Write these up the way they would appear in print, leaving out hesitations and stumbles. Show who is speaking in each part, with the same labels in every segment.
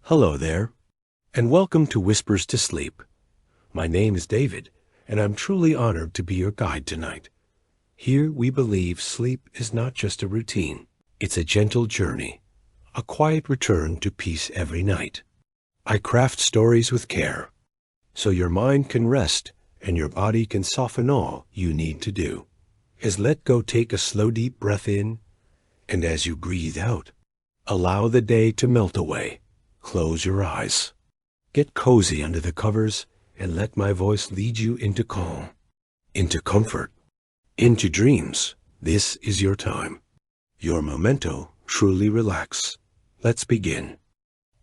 Speaker 1: Hello there, and welcome to Whispers to Sleep. My name is David, and I'm truly honored to be your guide tonight. Here we believe sleep is not just a routine. It's a gentle journey, a quiet return to peace every night. I craft stories with care, so your mind can rest and your body can soften all you need to do. As let go, take a slow deep breath in, and as you breathe out, allow the day to melt away. Close your eyes. Get cozy under the covers and let my voice lead you into calm, into comfort, into dreams. This is your time. Your memento. Truly relax. Let's begin.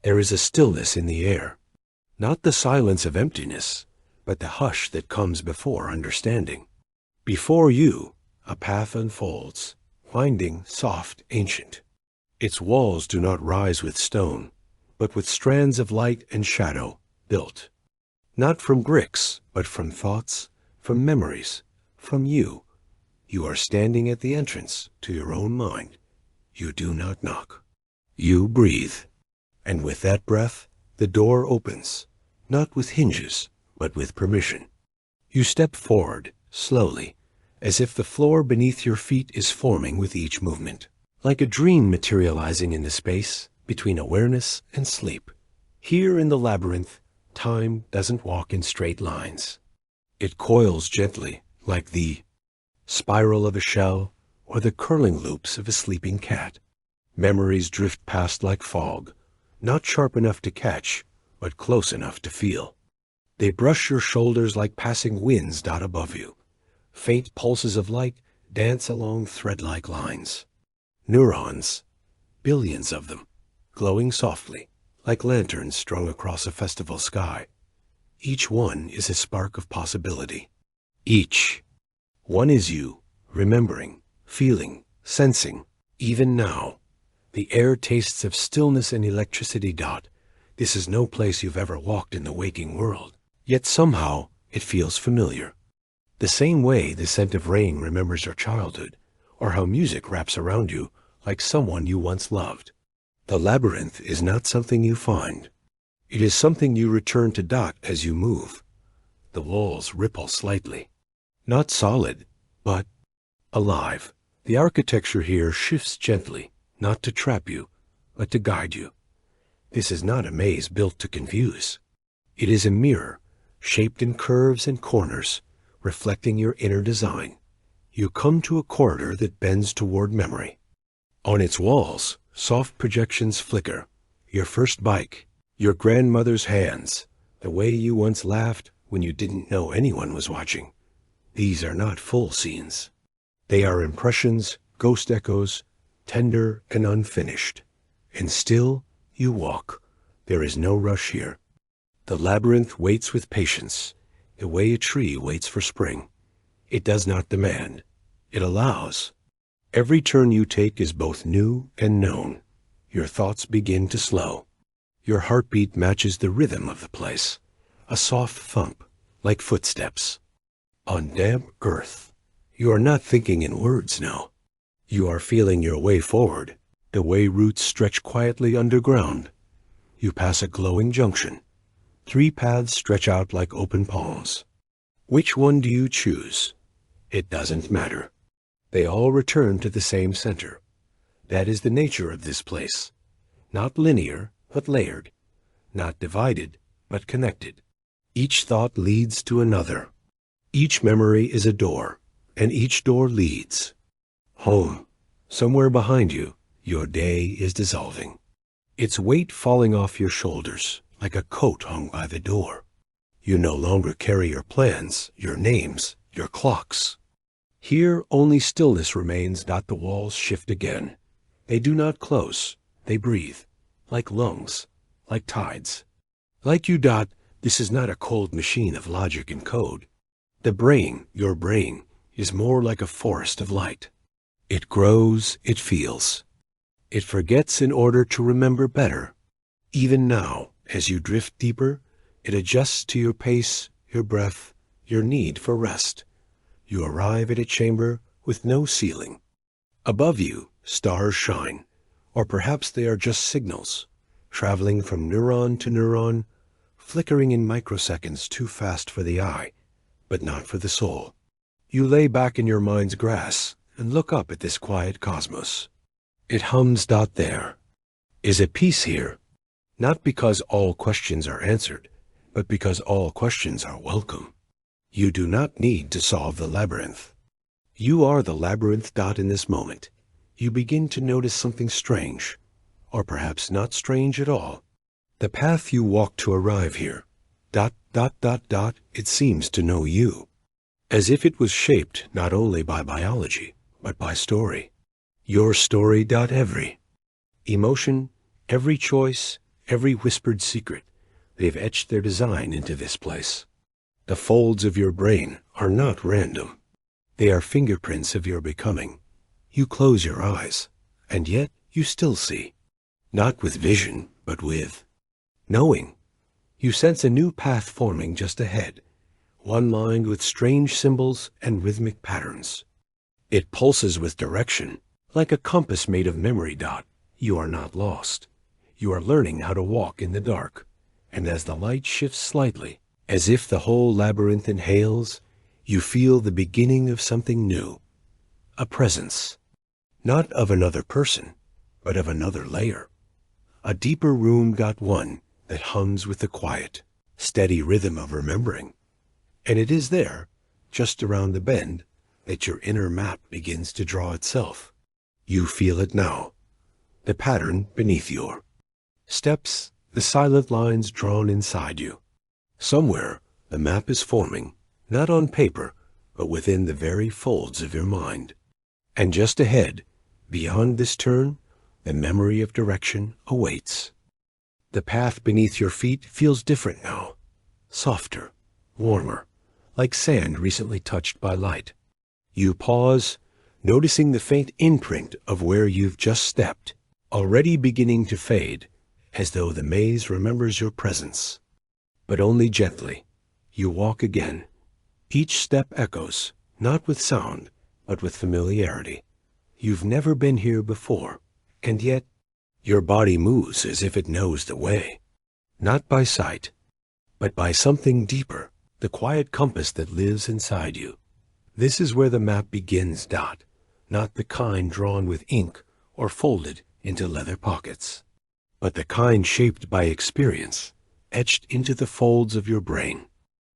Speaker 1: There is a stillness in the air, not the silence of emptiness, but the hush that comes before understanding. Before you, a path unfolds, winding, soft, ancient. Its walls do not rise with stone, but with strands of light and shadow, built, not from bricks, but from thoughts, from memories, from you. You are standing at the entrance to your own mind. You do not knock. You breathe. And with that breath, the door opens, not with hinges, but with permission. You step forward, slowly, as if the floor beneath your feet is forming with each movement, like a dream materializing in the space between awareness and sleep. Here in the labyrinth, time doesn't walk in straight lines. It coils gently, like the spiral of a shell or the curling loops of a sleeping cat. Memories drift past like fog, not sharp enough to catch, but close enough to feel. They brush your shoulders like passing winds dot above you. Faint pulses of light dance along thread-like lines. Neurons, billions of them, glowing softly, like lanterns strung across a festival sky. Each one is a spark of possibility. Each one is you, remembering, feeling, sensing. Even now, the air tastes of stillness and electricity. This is no place you've ever walked in the waking world, yet somehow it feels familiar. The same way the scent of rain remembers your childhood, or how music wraps around you like someone you once loved. The labyrinth is not something you find. It is something you return to. As you move, the walls ripple slightly. Not solid, but alive. The architecture here shifts gently, not to trap you, but to guide you. This is not a maze built to confuse. It is a mirror, shaped in curves and corners, reflecting your inner design. You come to a corridor that bends toward memory. On its walls, soft projections flicker. Your first bike, your grandmother's hands, the way you once laughed when you didn't know anyone was watching. These are not full scenes. They are impressions, ghost echoes, tender and unfinished. And still you walk. There is no rush here. The labyrinth waits with patience, the way a tree waits for spring. It does not demand. It allows. Every turn you take is both new and known. Your thoughts begin to slow. Your heartbeat matches the rhythm of the place, a soft thump, like footsteps. On damp earth, you are not thinking in words now. You are feeling your way forward, the way roots stretch quietly underground. You pass a glowing junction. 3 paths stretch out like open palms. Which one do you choose? It doesn't matter. They all return to the same center. That is the nature of this place. Not linear, but layered. Not divided, but connected. Each thought leads to another. Each memory is a door, and each door leads. Home. Somewhere behind you, your day is dissolving. Its weight falling off your shoulders, like a coat hung by the door. You no longer carry your plans, your names, your clocks. Here only stillness remains. The walls shift again. They do not close. They breathe, like lungs, like tides. Like you. This is not a cold machine of logic and code. The brain, your brain, is more like a forest of light. It grows, it feels. It forgets in order to remember better. Even now, as you drift deeper, it adjusts to your pace, your breath, your need for rest. You arrive at a chamber with no ceiling. Above you, stars shine, or perhaps they are just signals, traveling from neuron to neuron, flickering in microseconds too fast for the eye, but not for the soul. You lay back in your mind's grass and look up at this quiet cosmos. It hums. There is a peace here, not because all questions are answered, but because all questions are welcome. You do not need to solve the labyrinth. You are the labyrinth. In this moment, you begin to notice something strange, or perhaps not strange at all. The path you walk to arrive here, it seems to know you, as if it was shaped not only by biology, but by story. Your story. Every emotion, every choice, every whispered secret, they've etched their design into this place. The folds of your brain are not random. They are fingerprints of your becoming. You close your eyes, and yet you still see. Not with vision, but with knowing. You sense a new path forming just ahead, one lined with strange symbols and rhythmic patterns. It pulses with direction, like a compass made of memory. You are not lost. You are learning how to walk in the dark, and as the light shifts slightly, as if the whole labyrinth inhales, you feel the beginning of something new. A presence, not of another person, but of another layer. A deeper room. One that hums with the quiet, steady rhythm of remembering. And it is there, just around the bend, that your inner map begins to draw itself. You feel it now, the pattern beneath your steps, the silent lines drawn inside you. Somewhere, the map is forming, not on paper, but within the very folds of your mind. And just ahead, beyond this turn, the memory of direction awaits. The path beneath your feet feels different now, softer, warmer, like sand recently touched by light. You pause, noticing the faint imprint of where you've just stepped, already beginning to fade, as though the maze remembers your presence. But only gently. You walk again. Each step echoes, not with sound, but with familiarity. You've never been here before, and yet your body moves as if it knows the way. Not by sight, but by something deeper, the quiet compass that lives inside you. This is where the map begins. Not the kind drawn with ink or folded into leather pockets, but the kind shaped by experience, etched into the folds of your brain.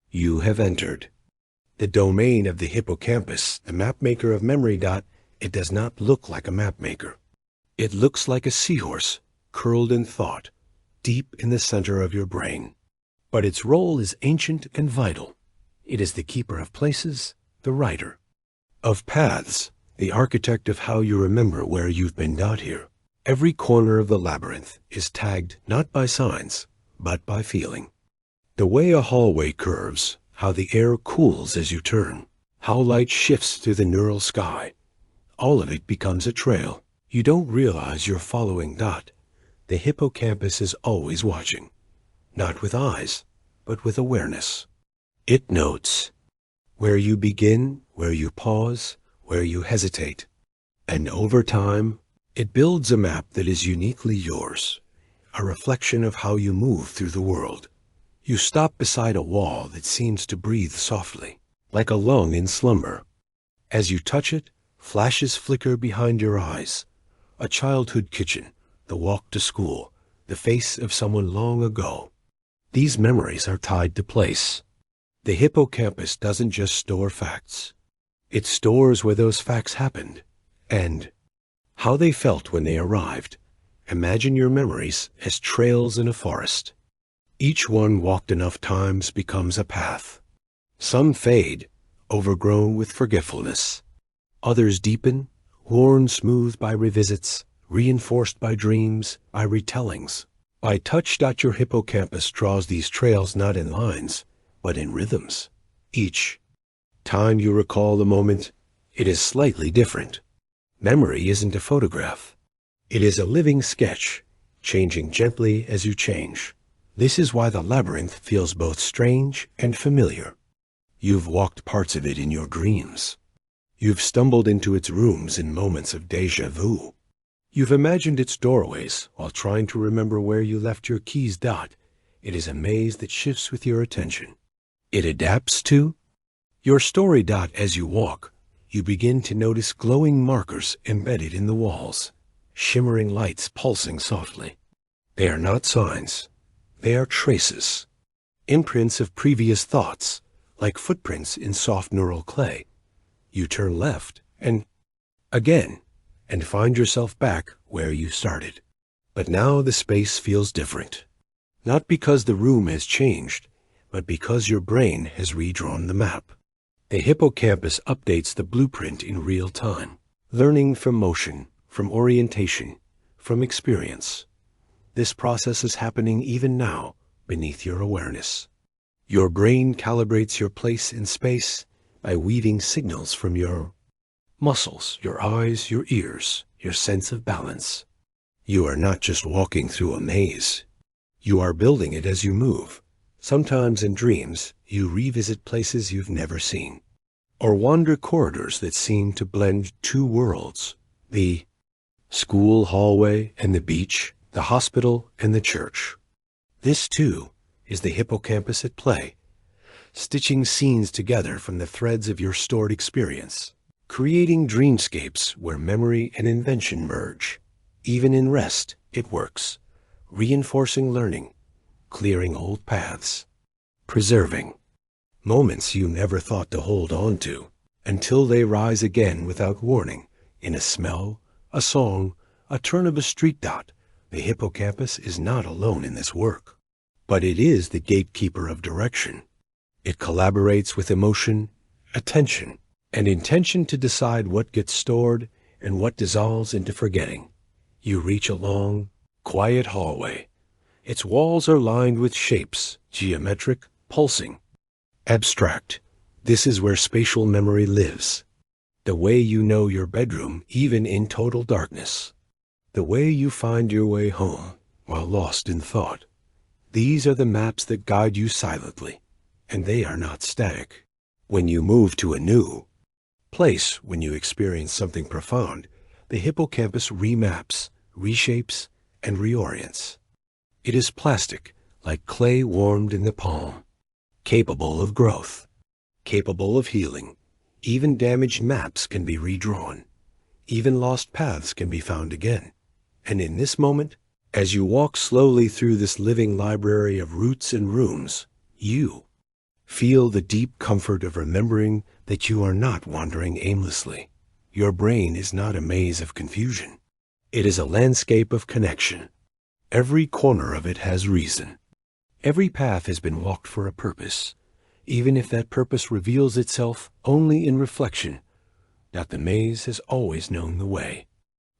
Speaker 1: You have entered the domain of the hippocampus, the mapmaker of memory. It does not look like a mapmaker. It looks like a seahorse, curled in thought, deep in the center of your brain. But its role is ancient and vital. It is the keeper of places, the writer of paths, the architect of how you remember where you've been. Here, every corner of the labyrinth is tagged not by signs, but by feeling. The way a hallway curves, how the air cools as you turn, how light shifts through the neural sky, all of it becomes a trail. You don't realize you're following. The hippocampus is always watching, not with eyes, but with awareness. It notes where you begin, where you pause, where you hesitate. And over time, it builds a map that is uniquely yours, a reflection of how you move through the world. You stop beside a wall that seems to breathe softly, like a lung in slumber. As you touch it, flashes flicker behind your eyes. A childhood kitchen, the walk to school, the face of someone long ago. These memories are tied to place. The hippocampus doesn't just store facts. It stores where those facts happened, and how they felt when they arrived. Imagine your memories as trails in a forest. Each one walked enough times becomes a path. Some fade, overgrown with forgetfulness. Others deepen, worn smooth by revisits, reinforced by dreams, by retellings. By touch. Your hippocampus draws these trails not in lines, but in rhythms. Each time you recall the moment, it is slightly different. Memory isn't a photograph. It is a living sketch, changing gently as you change. This is why the labyrinth feels both strange and familiar. You've walked parts of it in your dreams. You've stumbled into its rooms in moments of déjà vu. You've imagined its doorways while trying to remember where you left your keys. It is a maze that shifts with your attention. It adapts to your story. As you walk, you begin to notice glowing markers embedded in the walls, shimmering lights pulsing softly. They are not signs. They are traces, imprints of previous thoughts, like footprints in soft neural clay. You turn left and again, and find yourself back where you started. But now the space feels different. Not because the room has changed, but because your brain has redrawn the map. The hippocampus updates the blueprint in real time, learning from motion, from orientation, from experience. This process is happening even now beneath your awareness. Your brain calibrates your place in space by weaving signals from your muscles, your eyes, your ears, your sense of balance. You are not just walking through a maze. You are building it as you move. Sometimes in dreams, you revisit places you've never seen, or wander corridors that seem to blend two worlds: the school hallway and the beach, the hospital and the church. This, too, is the hippocampus at play, stitching scenes together from the threads of your stored experience, creating dreamscapes where memory and invention merge. Even in rest, it works, reinforcing learning, clearing old paths, preserving moments you never thought to hold on to, until they rise again without warning, in a smell, a song, a turn of a street. The hippocampus is not alone in this work, but it is the gatekeeper of direction. It collaborates with emotion, attention, and intention to decide what gets stored and what dissolves into forgetting. You reach a long, quiet hallway. Its walls are lined with shapes, geometric, pulsing, abstract. This is where spatial memory lives. The way you know your bedroom, even in total darkness. The way you find your way home while lost in thought. These are the maps that guide you silently, and they are not static. When you move to a new place, when you experience something profound, the hippocampus remaps, reshapes, and reorients. It is plastic, like clay warmed in the palm, capable of growth, capable of healing. Even damaged maps can be redrawn. Even lost paths can be found again. And in this moment, as you walk slowly through this living library of roots and rooms, you feel the deep comfort of remembering that you are not wandering aimlessly. Your brain is not a maze of confusion. It is a landscape of connection. Every corner of it has reason. Every path has been walked for a purpose, even if that purpose reveals itself only in reflection. That the maze has always known the way.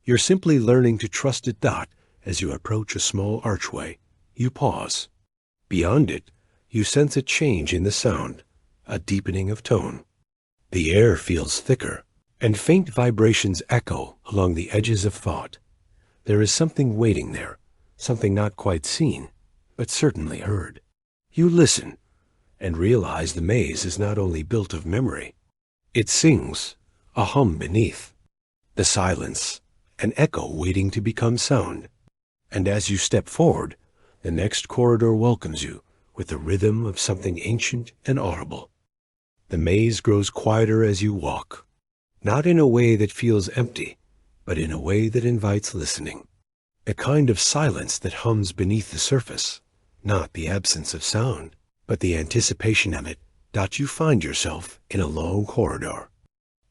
Speaker 1: You're simply learning to trust it. As you approach a small archway, you pause. Beyond it, you sense a change in the sound, a deepening of tone. The air feels thicker, and faint vibrations echo along the edges of thought. There is something waiting there, something not quite seen, but certainly heard. You listen, and realize the maze is not only built of memory. It sings, a hum beneath. The silence, an echo waiting to become sound. And as you step forward, the next corridor welcomes you with the rhythm of something ancient and audible. The maze grows quieter as you walk, not in a way that feels empty, but in a way that invites listening. A kind of silence that hums beneath the surface, not the absence of sound, but the anticipation of it. You find yourself in a long corridor,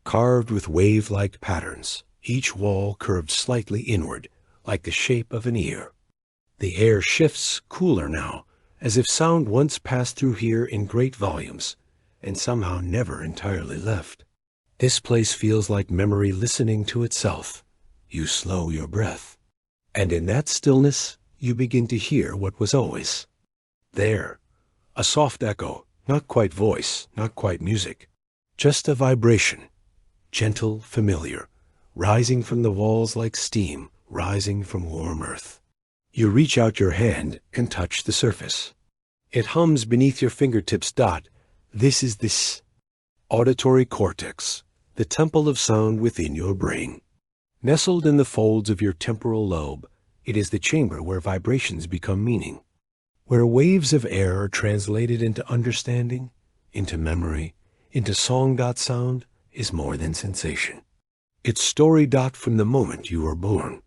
Speaker 1: carved with wave-like patterns, each wall curved slightly inward, like the shape of an ear. The air shifts, cooler now, as if sound once passed through here in great volumes, and somehow never entirely left. This place feels like memory listening to itself. You slow your breath, and in that stillness, you begin to hear what was always there. A soft echo, not quite voice, not quite music, just a vibration, gentle, familiar, rising from the walls like steam, rising from warm earth. You reach out your hand and touch the surface. It hums beneath your fingertips. This is this auditory cortex, the temple of sound within your brain. Nestled in the folds of your temporal lobe, it is the chamber where vibrations become meaning, where waves of air are translated into understanding, into memory, into song. Sound is more than sensation. It's story. From the moment you were born,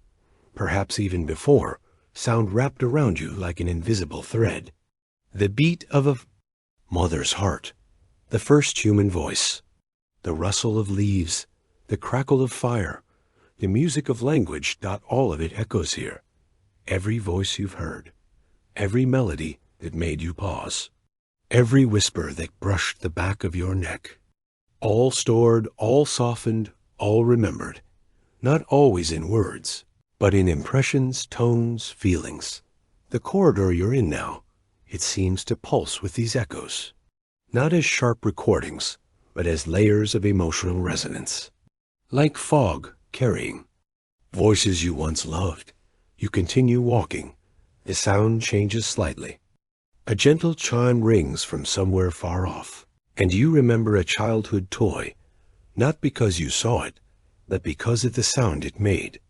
Speaker 1: perhaps even before, sound wrapped around you like an invisible thread. The beat of a mother's heart, the first human voice, the rustle of leaves, the crackle of fire, the music of language. All of it echoes here. Every voice you've heard, every melody that made you pause, every whisper that brushed the back of your neck, all stored, all softened, all remembered, not always in words, but in impressions, tones, feelings. The corridor you're in now, it seems to pulse with these echoes, not as sharp recordings, but as layers of emotional resonance. Like fog carrying voices you once loved, you continue walking. The sound changes slightly. A gentle chime rings from somewhere far off, and you remember a childhood toy, not because you saw it, but because of the sound it made.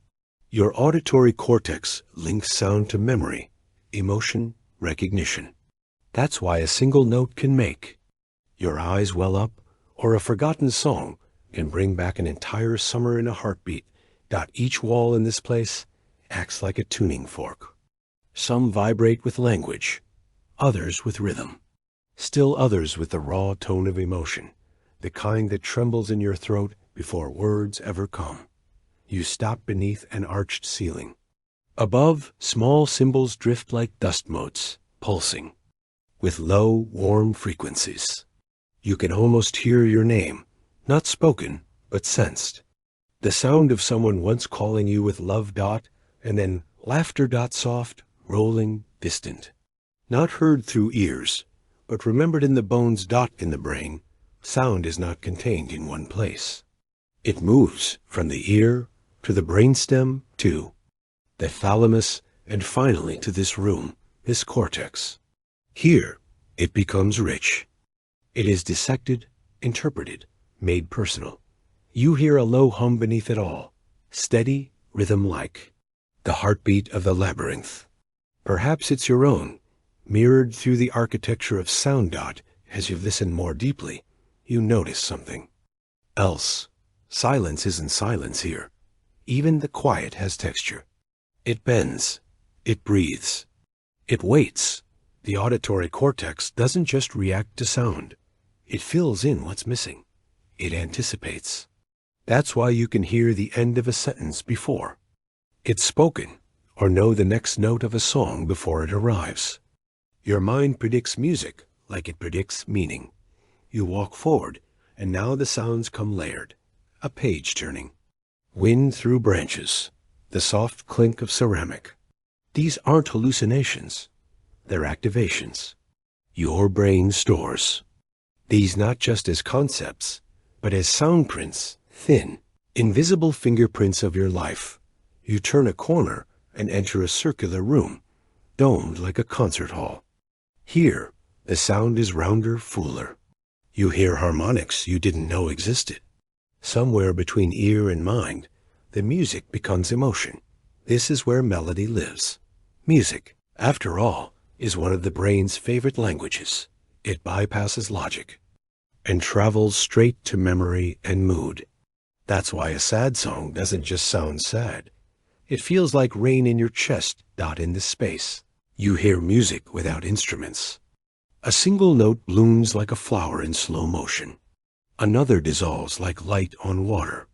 Speaker 1: Your auditory cortex links sound to memory, emotion, recognition. That's why a single note can make your eyes well up, or a forgotten song can bring back an entire summer in a heartbeat. Each wall in this place acts like a tuning fork. Some vibrate with language, others with rhythm, still others with the raw tone of emotion, the kind that trembles in your throat before words ever come. You stop beneath an arched ceiling. Above, small cymbals drift like dust motes, pulsing, with low, warm frequencies. You can almost hear your name, not spoken, but sensed. The sound of someone once calling you with love. And then laughter. Soft, rolling, distant. Not heard through ears, but remembered in the bones. In the brain, sound is not contained in one place. It moves from the ear to the brainstem to the thalamus and finally to this room, this cortex. Here, it becomes rich. It is dissected, interpreted, made personal. You hear a low hum beneath it all, steady, rhythm-like, the heartbeat of the labyrinth. Perhaps it's your own, mirrored through the architecture of sound. As you listen more deeply, you notice something else. Silence isn't silence here. Even the quiet has texture. It bends. It breathes. It waits. The auditory cortex doesn't just react to sound. It fills in what's missing. It anticipates. That's why you can hear the end of a sentence before it's spoken, or know the next note of a song before it arrives. Your mind predicts music like it predicts meaning. You walk forward, and now the sounds come layered, a page turning. Wind through branches, the soft clink of ceramic. These aren't hallucinations. They're activations. Your brain stores these not just as concepts, but as sound prints, thin, invisible fingerprints of your life. You turn a corner and enter a circular room, domed like a concert hall. Here, the sound is rounder, fuller. You hear harmonics you didn't know existed. Somewhere between ear and mind, the music becomes emotion. This is where melody lives. Music, after all, is one of the brain's favorite languages. It bypasses logic and travels straight to memory and mood. That's why a sad song doesn't just sound sad. It feels like rain in your chest. In this space, you hear music without instruments. A single note blooms like a flower in slow motion. Another dissolves like light on water.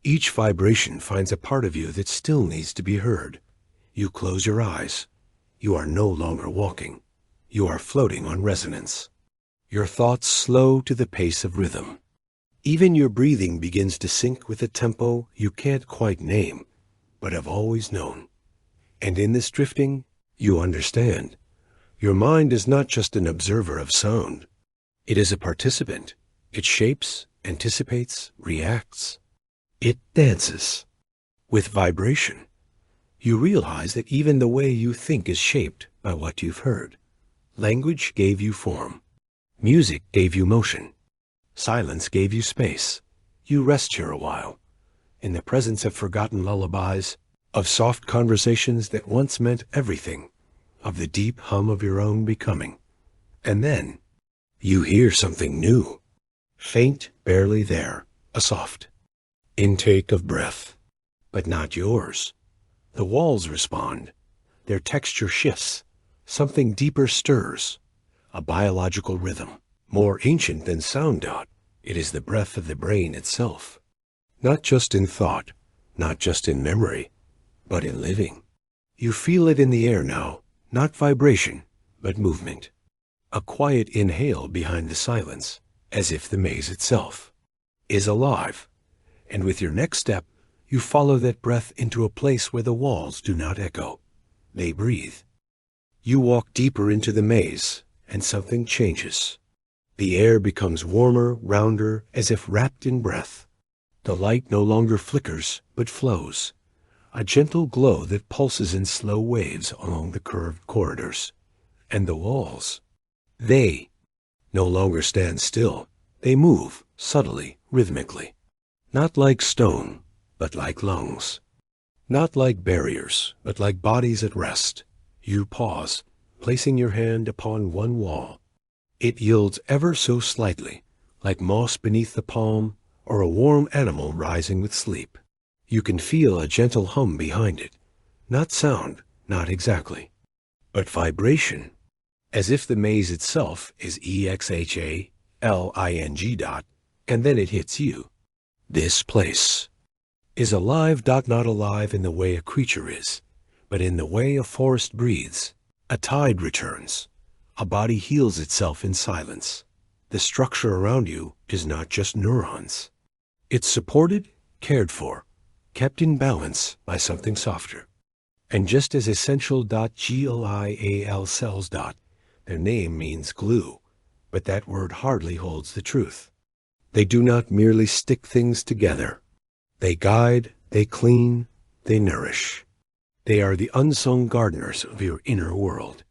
Speaker 1: Each vibration finds a part of you that still needs to be heard. You close your eyes. You are no longer walking. You are floating on resonance. Your thoughts slow to the pace of rhythm. Even your breathing begins to sync with a tempo you can't quite name, but have always known. And in this drifting, you understand. Your mind is not just an observer of sound. It is a participant. It shapes, anticipates, reacts. It dances. With vibration, you realize that even the way you think is shaped by what you've heard. Language gave you form. Music gave you motion. Silence gave you space. You rest here a while. in the presence of forgotten lullabies, of soft conversations that once meant everything, of the deep hum of your own becoming. And then you hear something new, faint, barely there, a soft intake of breath, but not yours. The walls respond. Their texture shifts. Something deeper stirs. A biological rhythm, more ancient than sound. It is the breath of the brain itself. Not just in thought, not just in memory, but in living. You feel it in the air now, not vibration, but movement. A quiet inhale behind the silence, as if the maze itself is alive. And with your next step, you follow that breath into a place where the walls do not echo. They breathe. You walk deeper into the maze, and something changes. The air becomes warmer, rounder, as if wrapped in breath. The light no longer flickers, but flows. A gentle glow that pulses in slow waves along the curved corridors. And the walls, they no longer stand still. They move, subtly, rhythmically. Not like stone, but like lungs. Not like barriers, but like bodies at rest. You pause, placing your hand upon one wall. It yields ever so slightly, like moss beneath the palm or a warm animal rising with sleep. You can feel a gentle hum behind it. Not sound, not exactly, but vibration, as if the maze itself is exhaling, and then it hits you. This place is alive, not alive in the way a creature is, but in the way a forest breathes. A tide returns. A body heals itself in silence. The structure around you is not just neurons. It's supported, cared for, kept in balance by something softer. And just as essential glial cells, their name means glue, but that word hardly holds the truth. They do not merely stick things together. They guide, they clean, they nourish. They are the unsung gardeners of your inner world,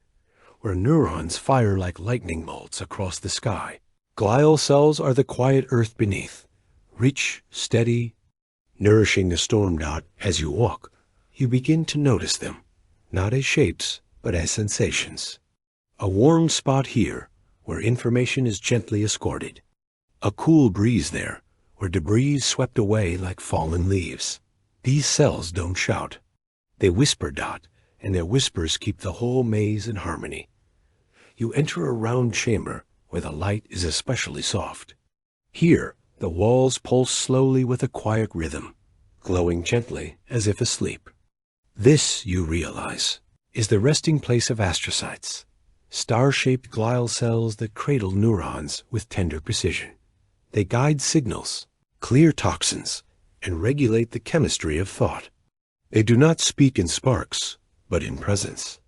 Speaker 1: where neurons fire like lightning bolts across the sky. Glial cells are the quiet earth beneath, rich, steady, nourishing the storm. As you walk, you begin to notice them, not as shapes, but as sensations. A warm spot here, where information is gently escorted. A cool breeze there, where debris is swept away like fallen leaves. These cells don't shout. They whisper, and their whispers keep the whole maze in harmony. You enter a round chamber where the light is especially soft. Here, the walls pulse slowly with a quiet rhythm, glowing gently as if asleep. This, you realize, is the resting place of astrocytes, star-shaped glial cells that cradle neurons with tender precision. They guide signals, clear toxins, and regulate the chemistry of thought. They do not speak in sparks, but in presence.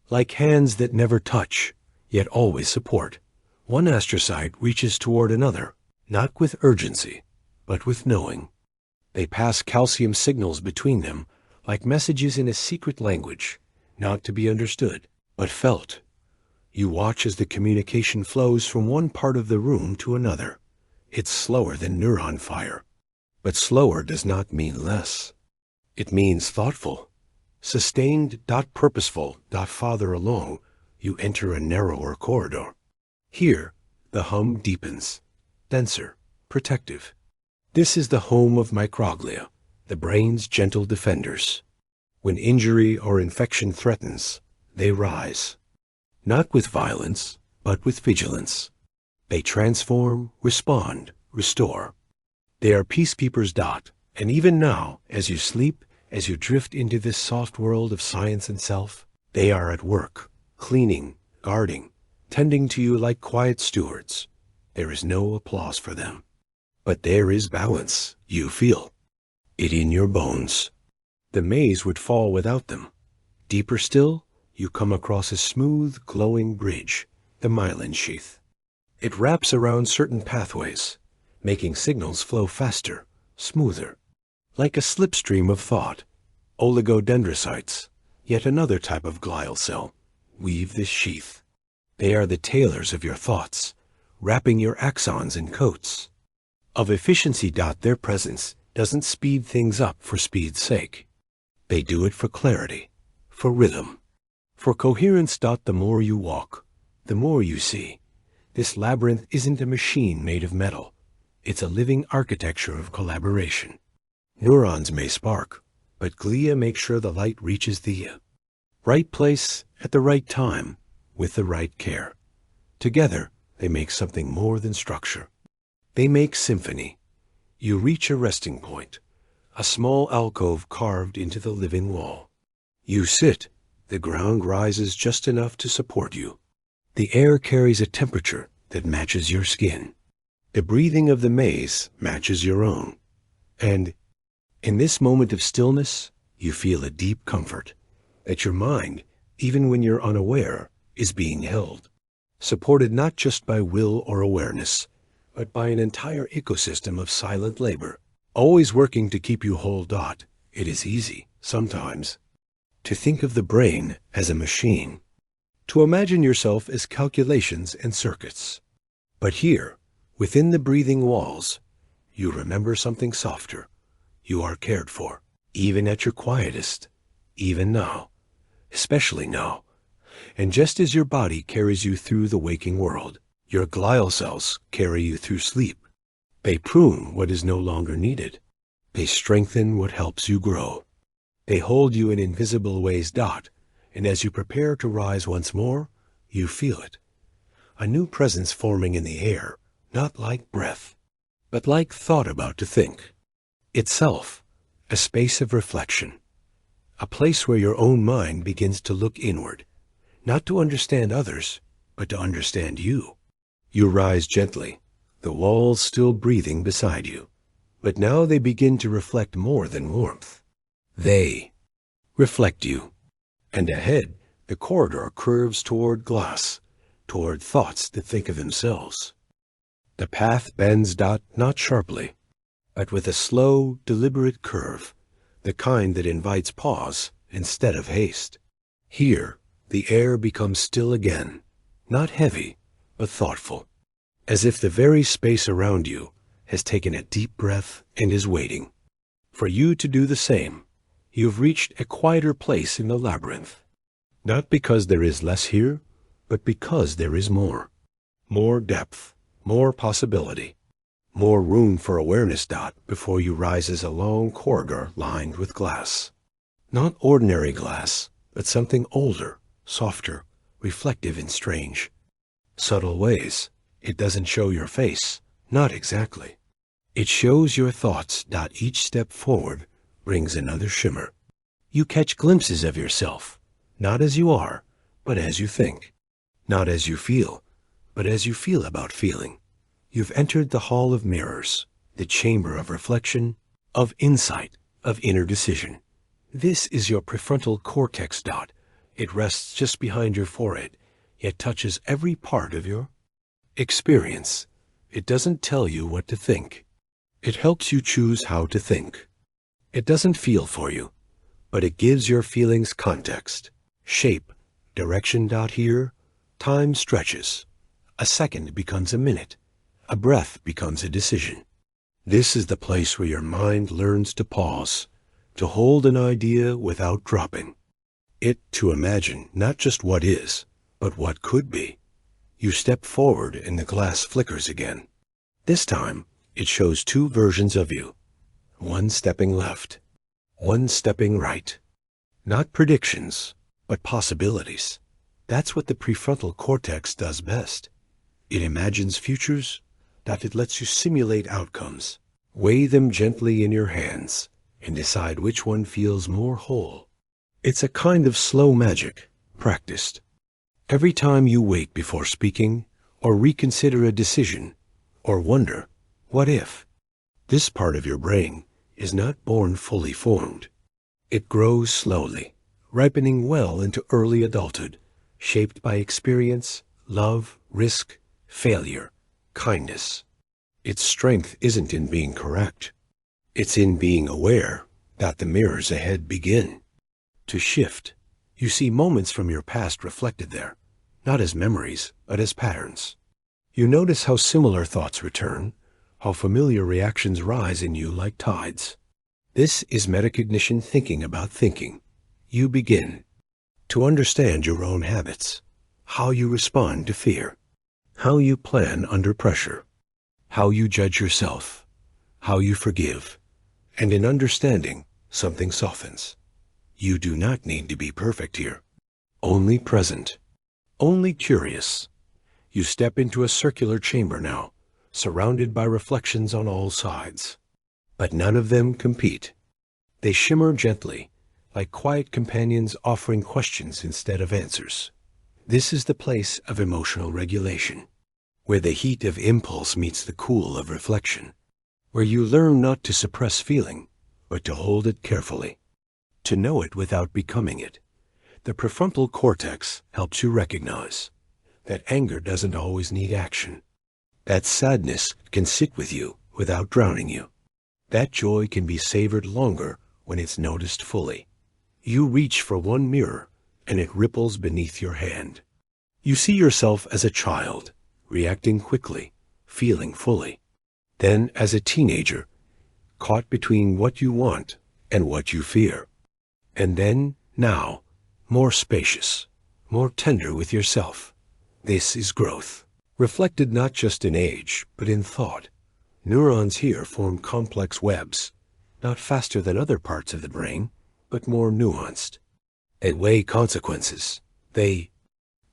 Speaker 1: Like hands that never touch, yet always support. One astrocyte reaches toward another, not with urgency, but with knowing. They pass calcium signals between them, like messages in a secret language, not to be understood, but felt. You watch as the communication flows from one part of the room to another. It's slower than neuron fire, but slower does not mean less. It means thoughtful, sustained, purposeful. Farther along, you enter a narrower corridor. Here, the hum deepens, denser, protective. This is the home of microglia, the brain's gentle defenders. When injury or infection threatens, they rise. Not with violence, but with vigilance. They transform, respond, restore. They are peacekeepers. And even now, as you sleep, as you drift into this soft world of science and self, they are at work, cleaning, guarding, tending to you like quiet stewards. There is no applause for them. But there is balance. You feel it in your bones. The maze would fall without them. Deeper still, you come across a smooth, glowing bridge, the myelin sheath. It wraps around certain pathways, making signals flow faster, smoother. Like a slipstream of thought, oligodendrocytes, yet another type of glial cell, weave this sheath. They are the tailors of your thoughts, wrapping your axons in coats. Of efficiency. Their presence doesn't speed things up for speed's sake. They do it for clarity, for rhythm, for coherence. The more you walk, the more you see. This labyrinth isn't a machine made of metal. It's a living architecture of collaboration. Neurons may spark, but glia make sure the light reaches the right place at the right time with the right care. Together, they make something more than structure. They make symphony. You reach a resting point, a small alcove carved into the living wall. You sit. The ground rises just enough to support you. The air carries a temperature that matches your skin. The breathing of the maze matches your own. And in this moment of stillness, you feel a deep comfort that your mind, even when you're unaware, is being held, supported not just by will or awareness, but by an entire ecosystem of silent labor, always working to keep you whole. It is easy, sometimes, to think of the brain as a machine, to imagine yourself as calculations and circuits. But here, within the breathing walls, you remember something softer. You are cared for, even at your quietest, even now, especially now. And just as your body carries you through the waking world, your glial cells carry you through sleep. They prune what is no longer needed. They strengthen what helps you grow. They hold you in invisible ways. And as you prepare to rise once more, you feel it. A new presence forming in the air, not like breath, but like thought about to think. Itself, a space of reflection, a place where your own mind begins to look inward, not to understand others, but to understand you. You rise gently, the walls still breathing beside you, but now they begin to reflect more than warmth. They reflect you. And ahead, the corridor curves toward glass, toward thoughts that think of themselves. The path bends. Not sharply, but with a slow, deliberate curve, the kind that invites pause instead of haste. Here, the air becomes still again, not heavy, but thoughtful, as if the very space around you has taken a deep breath and is waiting for you to do the same. You've reached a quieter place in the labyrinth, not because there is less here, but because there is more. More depth, more possibility, more room for awareness. Before you rises a long corridor lined with glass. Not ordinary glass, but something older, softer, reflective in strange, subtle ways. It doesn't show your face, not exactly. It shows your thoughts. Each step forward brings another shimmer. You catch glimpses of yourself, not as you are, but as you think. Not as you feel, but as you feel about feeling. You've entered the hall of mirrors, the chamber of reflection, of insight, of inner decision. This is your prefrontal cortex. It rests just behind your forehead, yet touches every part of your experience. It doesn't tell you what to think. It helps you choose how to think. It doesn't feel for you, but it gives your feelings context, shape, direction. Here, time stretches. A second becomes a minute. A breath becomes a decision. This is the place where your mind learns to pause, to hold an idea without dropping it, to imagine not just what is, but what could be. You step forward and the glass flickers again. This time, it shows two versions of you. One stepping left, one stepping right. Not predictions, but possibilities. That's what the prefrontal cortex does best. It imagines futures. It lets you simulate outcomes, weigh them gently in your hands, and decide which one feels more whole. It's a kind of slow magic, practiced. Every time you wait before speaking, or reconsider a decision, or wonder, what if? This part of your brain is not born fully formed. It grows slowly, ripening well into early adulthood, shaped by experience, love, risk, failure, kindness. Its strength isn't in being correct. It's in being aware that the mirrors ahead begin to shift. You see moments from your past reflected there, not as memories, but as patterns. You notice how similar thoughts return, how familiar reactions rise in you like tides. This is metacognition thinking about thinking. You begin to understand your own habits, how you respond to fear, how you plan under pressure, how you judge yourself, how you forgive, and in understanding, something softens. You do not need to be perfect here, only present, only curious. You step into a circular chamber now, surrounded by reflections on all sides. But none of them compete. They shimmer gently, like quiet companions offering questions instead of answers. This is the place of emotional regulation, where the heat of impulse meets the cool of reflection, where you learn not to suppress feeling, but to hold it carefully, to know it without becoming it. The prefrontal cortex helps you recognize that anger doesn't always need action, that sadness can sit with you without drowning you, that joy can be savored longer when it's noticed fully. You reach for one mirror, and it ripples beneath your hand. You see yourself as a child, reacting quickly, feeling fully. Then as a teenager, caught between what you want and what you fear. And then, now, more spacious, more tender with yourself. This is growth, reflected not just in age, but in thought. Neurons here form complex webs, not faster than other parts of the brain, but more nuanced. They weigh consequences. They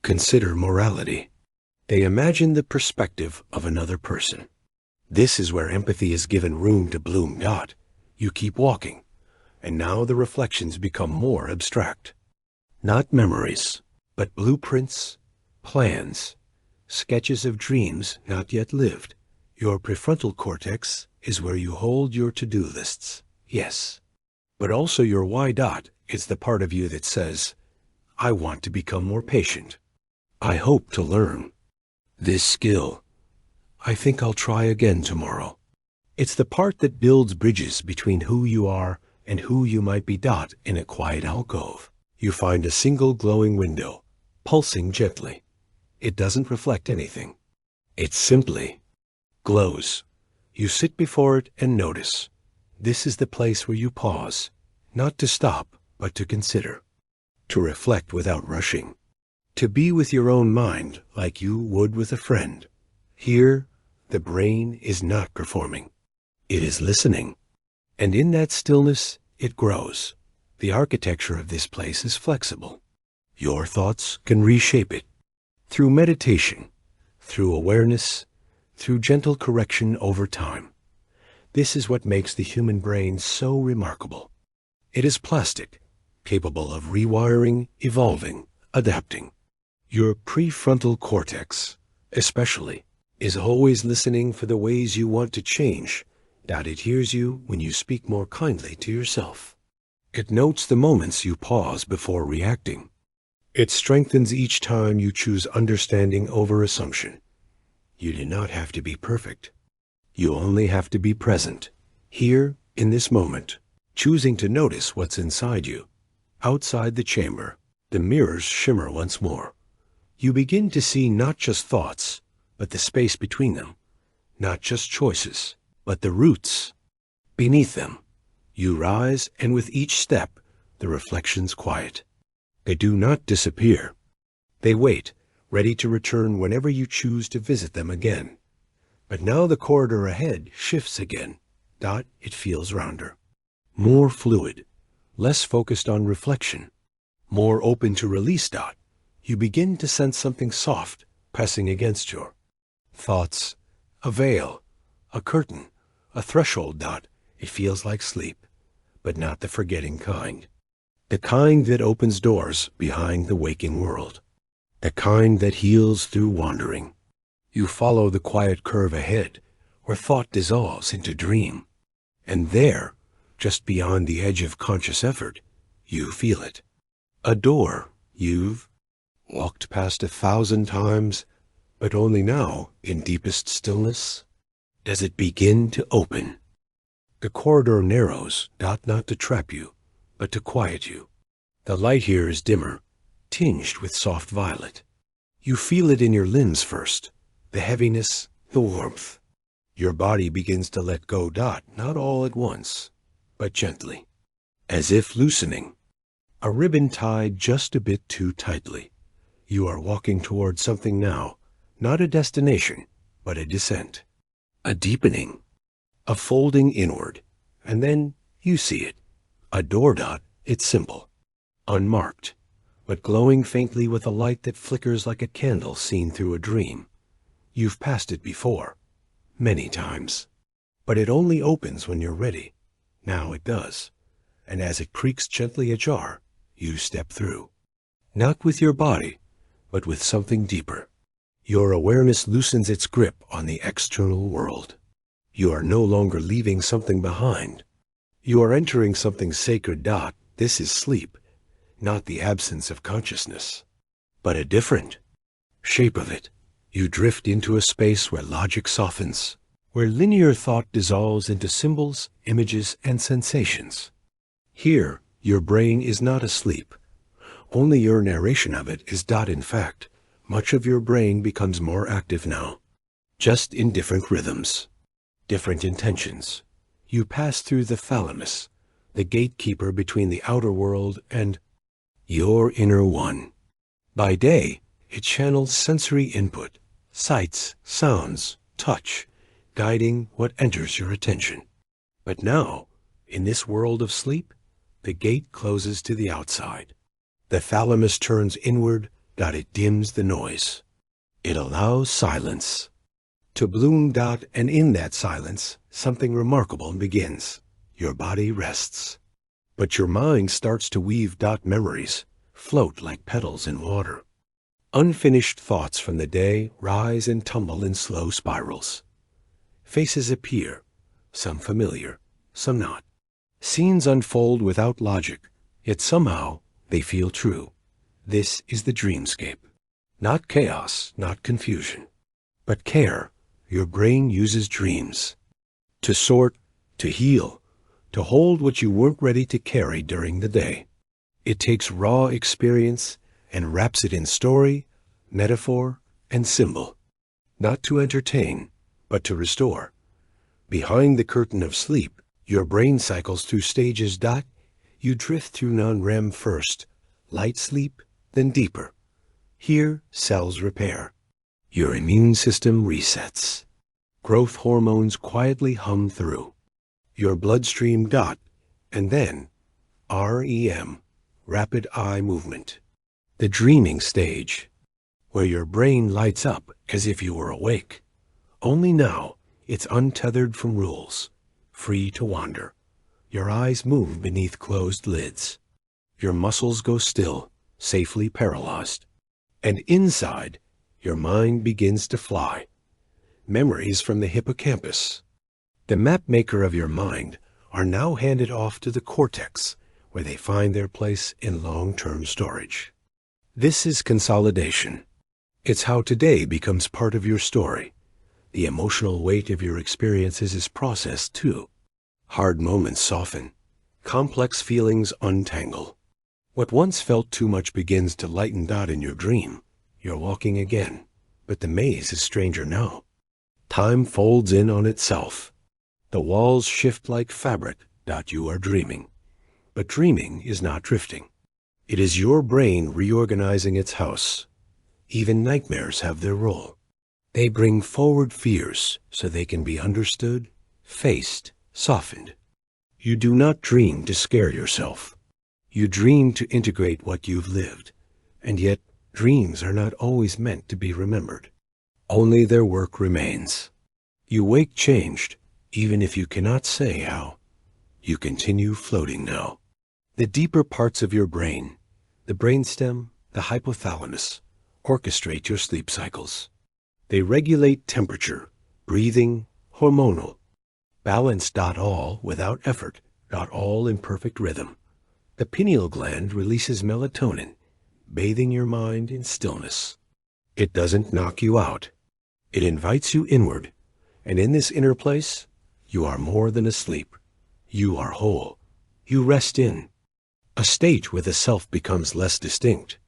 Speaker 1: consider morality. They imagine the perspective of another person. This is where empathy is given room to bloom. You keep walking, and now the reflections become more abstract. Not memories, but blueprints, plans, sketches of dreams not yet lived. Your prefrontal cortex is where you hold your to-do lists, yes. But also your why is the part of you that says, I want to become more patient. I hope to learn this skill. I think I'll try again tomorrow. It's the part that builds bridges between who you are and who you might be. In a quiet alcove, you find a single glowing window, pulsing gently. It doesn't reflect anything. It simply glows. You sit before it and notice. This is the place where you pause, not to stop, but to consider, to reflect without rushing, to be with your own mind like you would with a friend. Here, the brain is not performing. It is listening. And in that stillness, it grows. The architecture of this place is flexible. Your thoughts can reshape it. Through meditation, through awareness, through gentle correction over time. This is what makes the human brain so remarkable. It is plastic, capable of rewiring, evolving, adapting. Your prefrontal cortex, especially, is always listening for the ways you want to change. It hears you when you speak more kindly to yourself. It notes the moments you pause before reacting. It strengthens each time you choose understanding over assumption. You do not have to be perfect. You only have to be present, here in this moment, choosing to notice what's inside you. Outside the chamber, the mirrors shimmer once more. You begin to see not just thoughts, but the space between them, not just choices, but the roots beneath them. You rise, and with each step, the reflections quiet. They do not disappear. They wait, ready to return whenever you choose to visit them again. But now the corridor ahead shifts again. It feels rounder, more fluid, less focused on reflection, more open to release. You begin to sense something soft pressing against your thoughts, a veil, a curtain, a threshold. It feels like sleep, but not the forgetting kind. The kind that opens doors behind the waking world. The kind that heals through wandering. You follow the quiet curve ahead, where thought dissolves into dream. And there, just beyond the edge of conscious effort, you feel it. A door you've walked past 1,000 times, but only now, in deepest stillness, does it begin to open. The corridor narrows, not to trap you, but to quiet you. The light here is dimmer, tinged with soft violet. You feel it in your limbs first, the heaviness, the warmth. Your body begins to let go. Not all at once, but gently, as if loosening. A ribbon tied just a bit too tightly. You are walking toward something now, not a destination, but a descent, a deepening, a folding inward, and then you see it. A door. It's simple, unmarked, but glowing faintly with a light that flickers like a candle seen through a dream. You've passed it before, many times, but it only opens when you're ready. Now it does, and as it creaks gently ajar, you step through, not with your body, but with something deeper. Your awareness loosens its grip on the external world. You are no longer leaving something behind. You are entering something sacred. This is sleep, not the absence of consciousness, but a different shape of it. You drift into a space where logic softens, where linear thought dissolves into symbols, images, and sensations. Here, your brain is not asleep. Only your narration of it is. In fact, much of your brain becomes more active now, just in different rhythms, different intentions. You pass through the thalamus, the gatekeeper between the outer world and your inner one. By day, it channels sensory input, sights, sounds, touch, guiding what enters your attention. But now, in this world of sleep, the gate closes to the outside. The thalamus turns inward. It dims the noise. It allows silence to bloom. And in that silence, something remarkable begins. Your body rests, but your mind starts to weave. Memories float like petals in water. Unfinished thoughts from the day rise and tumble in slow spirals. Faces appear, some familiar, some not. Scenes unfold without logic, yet somehow they feel true. This is the dreamscape. Not chaos, not confusion, but care. Your brain uses dreams to sort, to heal, to hold what you weren't ready to carry during the day. It takes raw experience and wraps it in story, metaphor, and symbol, not to entertain, but to restore. Behind the curtain of sleep, your brain cycles through stages. You drift through non-REM first, light sleep, then deeper. Here, cells repair. Your immune system resets. Growth hormones quietly hum through your bloodstream. And then, REM, rapid eye movement. The dreaming stage, where your brain lights up as if you were awake. Only now, it's untethered from rules, free to wander. Your eyes move beneath closed lids. Your muscles go still, safely paralyzed. And inside, your mind begins to fly. Memories from the hippocampus, the map maker of your mind, are now handed off to the cortex, where they find their place in long-term storage. This is consolidation. It's how today becomes part of your story. The emotional weight of your experiences is processed too. Hard moments soften. Complex feelings untangle. What once felt too much begins to lighten. In your dream, you're walking again, but the maze is stranger now. Time folds in on itself. The walls shift like fabric. You are dreaming. But dreaming is not drifting. It is your brain reorganizing its house. Even nightmares have their role. They bring forward fears so they can be understood, faced, softened. You do not dream to scare yourself. You dream to integrate what you've lived. And yet, dreams are not always meant to be remembered. Only their work remains. You wake changed, even if you cannot say how. You continue floating now. The deeper parts of your brain, the brainstem, the hypothalamus, orchestrate your sleep cycles. They regulate temperature, breathing, hormonal. Balance. All without effort. All in perfect rhythm. The pineal gland releases melatonin, bathing your mind in stillness. It doesn't knock you out. It invites you inward. And in this inner place, you are more than asleep. You are whole. You rest in a state where the self becomes less distinct,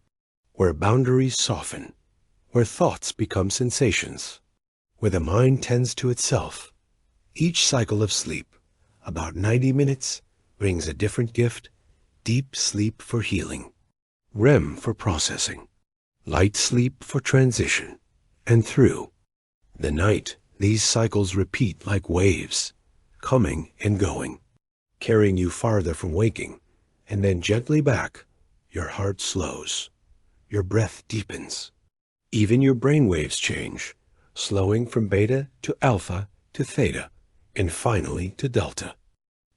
Speaker 1: where boundaries soften, where thoughts become sensations, where the mind tends to itself, Each cycle of sleep, about 90 minutes, brings a different gift. Deep sleep for healing, REM for processing, light sleep for transition, and through the night, these cycles repeat like waves, coming and going, carrying you farther from waking, and then gently back. Your heart slows, your breath deepens, even your brain waves change, slowing from beta to alpha to theta, and finally to delta.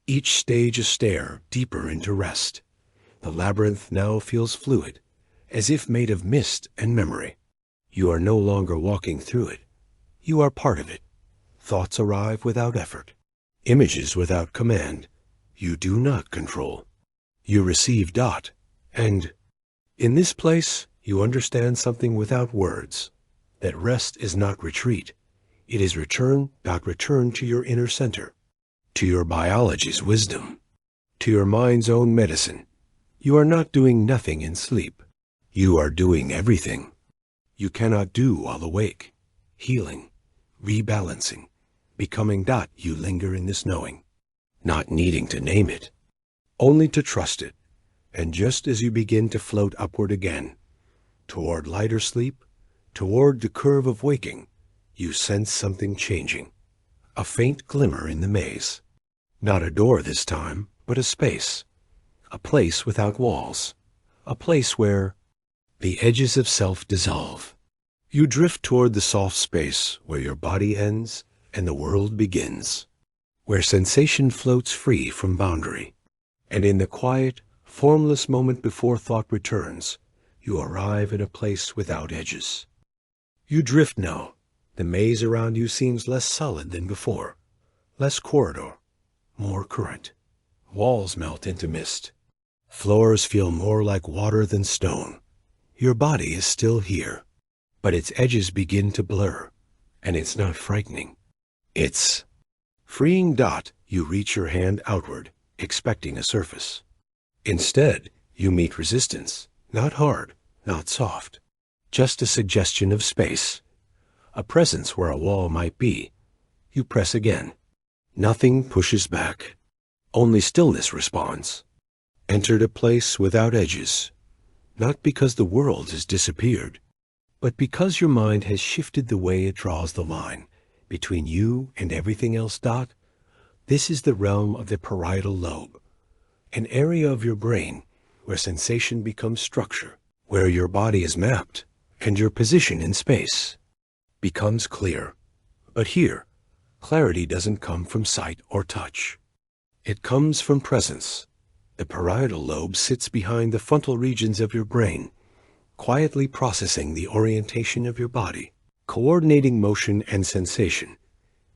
Speaker 1: Each stage a stair deeper into rest. The labyrinth now feels fluid, as if made of mist and memory. You are no longer walking through it. You are part of it. Thoughts arrive without effort. Images without command. You do not control. You receive dot. And in this place, you understand something without words. That rest is not retreat. It is return to your inner center, to your biology's wisdom, to your mind's own medicine. You are not doing nothing in sleep. You are doing everything. You cannot do while awake. Healing, rebalancing, becoming dot. You linger in this knowing, not needing to name it, only to trust it. And just as you begin to float upward again, toward lighter sleep, toward the curve of waking, you sense something changing. A faint glimmer in the maze. Not a door this time, but a space. A place without walls. A place where the edges of self dissolve. You drift toward the soft space where your body ends and the world begins. Where sensation floats free from boundary. And in the quiet, formless moment before thought returns, you arrive in a place without edges. You drift now. The maze around you seems less solid than before. Less corridor, more current. Walls melt into mist. Floors feel more like water than stone. Your body is still here, but its edges begin to blur, and it's not frightening. It's freeing dot. You reach your hand outward, expecting a surface. Instead, you meet resistance, not hard, not soft, just a suggestion of space. A presence where a wall might be. You press again. Nothing pushes back. Only stillness responds. Entered a place without edges. Not because the world has disappeared, but because your mind has shifted the way it draws the line between you and everything else. Dot. This is the realm of the parietal lobe, an area of your brain where sensation becomes structure, where your body is mapped and your position in space becomes clear. But here, clarity doesn't come from sight or touch. It comes from presence. The parietal lobe sits behind the frontal regions of your brain, quietly processing the orientation of your body, coordinating motion and sensation,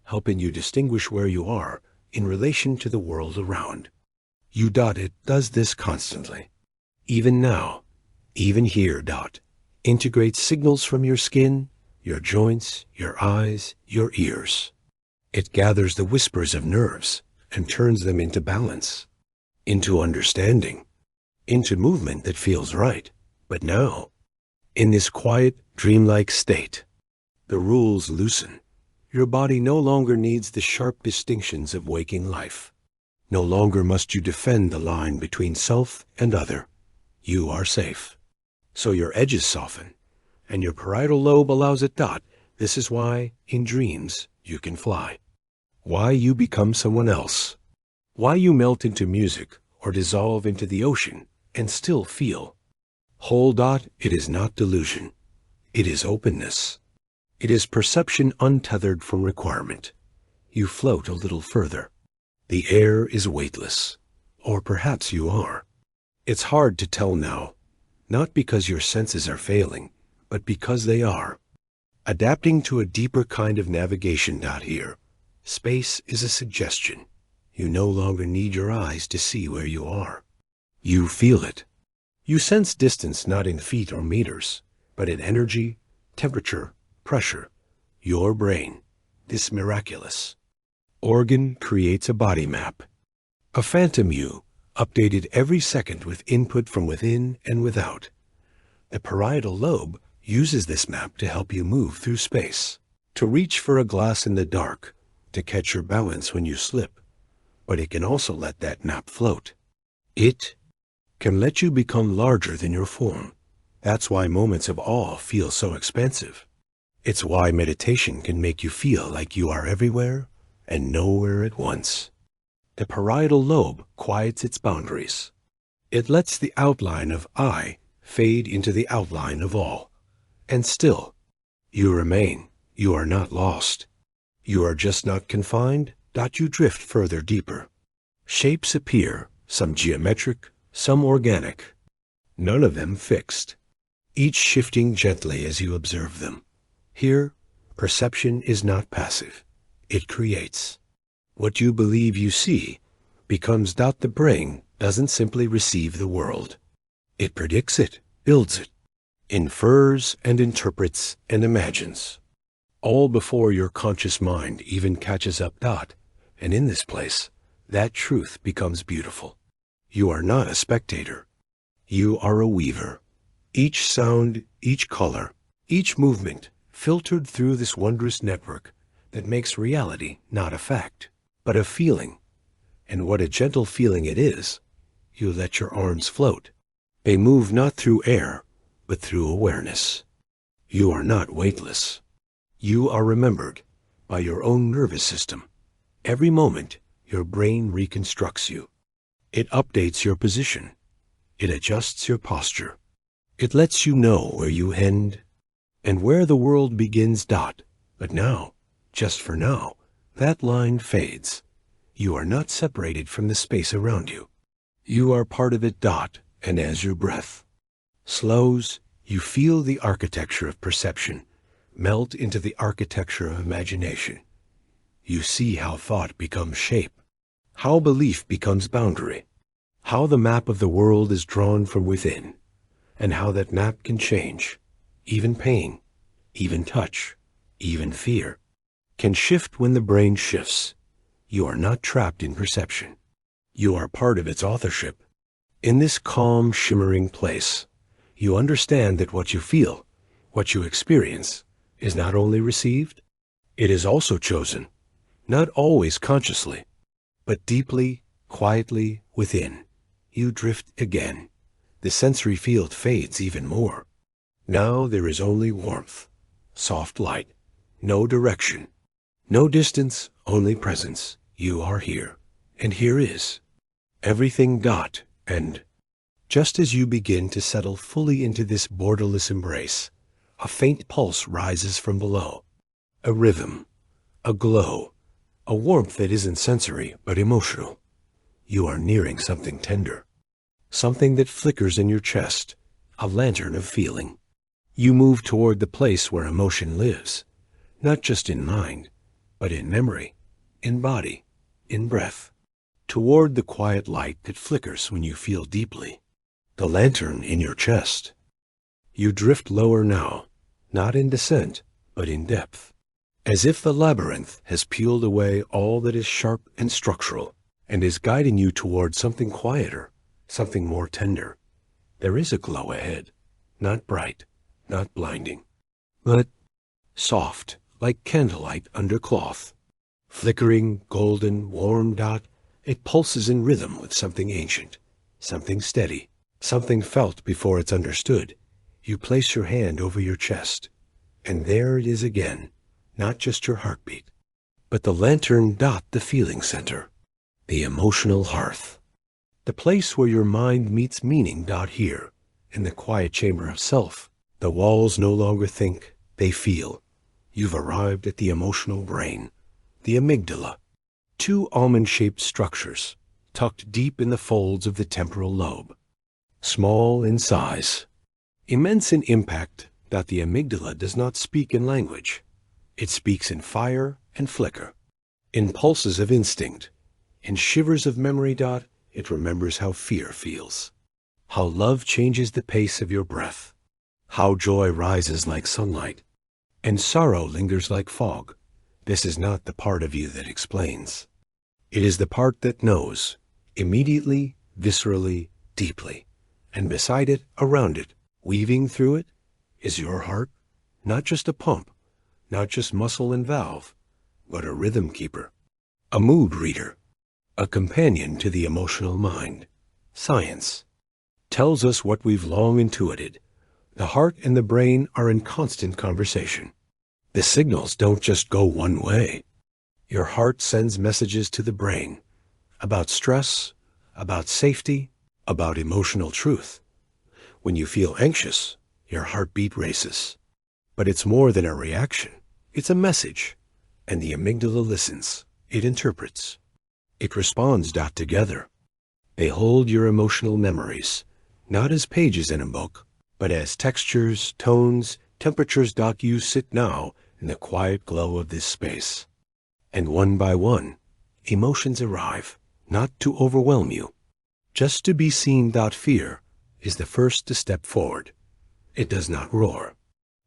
Speaker 1: helping you distinguish where you are in relation to the world around. You dot. It does this constantly. Even now, even here. Dot integrates signals from your skin, your joints, your eyes, your ears. It gathers the whispers of nerves and turns them into balance, into understanding, into movement that feels right. But now, in this quiet, dreamlike state, the rules loosen. Your body no longer needs the sharp distinctions of waking life. No longer must you defend the line between self and other. You are safe. So your edges soften, and your parietal lobe allows it. Dot. This is why, in dreams, you can fly. Why you become someone else. Why you melt into music or dissolve into the ocean and still feel whole. Dot. It is not delusion. It is openness. It is perception untethered from requirement. You float a little further. The air is weightless. Or perhaps you are. It's hard to tell now, not because your senses are failing, but because they are. Adapting to a deeper kind of navigation. Dot. Here, space is a suggestion. You no longer need your eyes to see where you are. You feel it. You sense distance not in feet or meters, but in energy, temperature, pressure. Your brain, this miraculous organ, creates a body map. A phantom you, updated every second with input from within and without. The parietal lobe uses this map to help you move through space, to reach for a glass in the dark, to catch your balance when you slip, but it can also let that nap float. It can let you become larger than your form. That's why moments of awe feel so expansive. It's why meditation can make you feel like you are everywhere and nowhere at once. The parietal lobe quiets its boundaries. It lets the outline of I fade into the outline of all. And still, you remain. You are not lost. You are just not confined. You drift further deeper. Shapes appear, some geometric, some organic. None of them fixed. Each shifting gently as you observe them. Here, perception is not passive. It creates. What you believe you see becomes. The brain doesn't simply receive the world. It predicts it, builds it, infers and interprets and imagines. All before your conscious mind even catches up. And in this place, that truth becomes beautiful. You are not a spectator. You are a weaver. Each sound, each color, each movement filtered through this wondrous network that makes reality not a fact, but a feeling. And what a gentle feeling it is. You let your arms float. They move not through air, but through awareness. You are not weightless. You are remembered by your own nervous system. Every moment, your brain reconstructs you. It updates your position. It adjusts your posture. It lets you know where you end and where the world begins. But now, just for now, that line fades. You are not separated from the space around you. You are part of it. And as your breath slows, you feel the architecture of perception melt into the architecture of imagination. You see how thought becomes shape, how belief becomes boundary, how the map of the world is drawn from within, and how that map can change. Even pain, even touch, even fear can shift when the brain shifts. You are not trapped in perception. You are part of its authorship. In this calm, shimmering place, you understand that what you feel, what you experience, is not only received, it is also chosen. Not always consciously, but deeply, quietly within. You drift again. The sensory field fades even more. Now there is only warmth, soft light, no direction, no distance, only presence. You are here, and here is everything. And just as you begin to settle fully into this borderless embrace, a faint pulse rises from below, a rhythm, a glow, a warmth that isn't sensory, but emotional. You are nearing something tender, something that flickers in your chest, a lantern of feeling. You move toward the place where emotion lives, not just in mind, but in memory, in body, in breath, toward the quiet light that flickers when you feel deeply, the lantern in your chest. You drift lower now, not in descent, but in depth. As if the labyrinth has peeled away all that is sharp and structural, and is guiding you toward something quieter, something more tender. There is a glow ahead, not bright, not blinding, but soft, like candlelight under cloth. Flickering, golden, warm. It pulses in rhythm with something ancient, something steady, something felt before it's understood. You place your hand over your chest, and there it is again. Not just your heartbeat, but the lantern. The feeling center, the emotional hearth, the place where your mind meets meaning. Here, in the quiet chamber of self, the walls no longer think, they feel. You've arrived at the emotional brain, the amygdala, two almond-shaped structures tucked deep in the folds of the temporal lobe, small in size, immense in impact. The amygdala does not speak in language. It speaks in fire and flicker, in pulses of instinct, in shivers of memory. It remembers how fear feels, how love changes the pace of your breath, how joy rises like sunlight, and sorrow lingers like fog. This is not the part of you that explains. It is the part that knows, immediately, viscerally, deeply. And beside it, around it, weaving through it, is your heart, not just a pump, not just muscle and valve, but a rhythm keeper, a mood reader, a companion to the emotional mind. Science tells us what we've long intuited. The heart and the brain are in constant conversation. The signals don't just go one way. Your heart sends messages to the brain about stress, about safety, about emotional truth. When you feel anxious, your heartbeat races. But it's more than a reaction. It's a message. And the amygdala listens. It interprets. It responds. Together. They hold your emotional memories, not as pages in a book, but as textures, tones, temperatures. You sit now in the quiet glow of this space. And one by one, emotions arrive, not to overwhelm you, just to be seen. Fear is the first to step forward. It does not roar.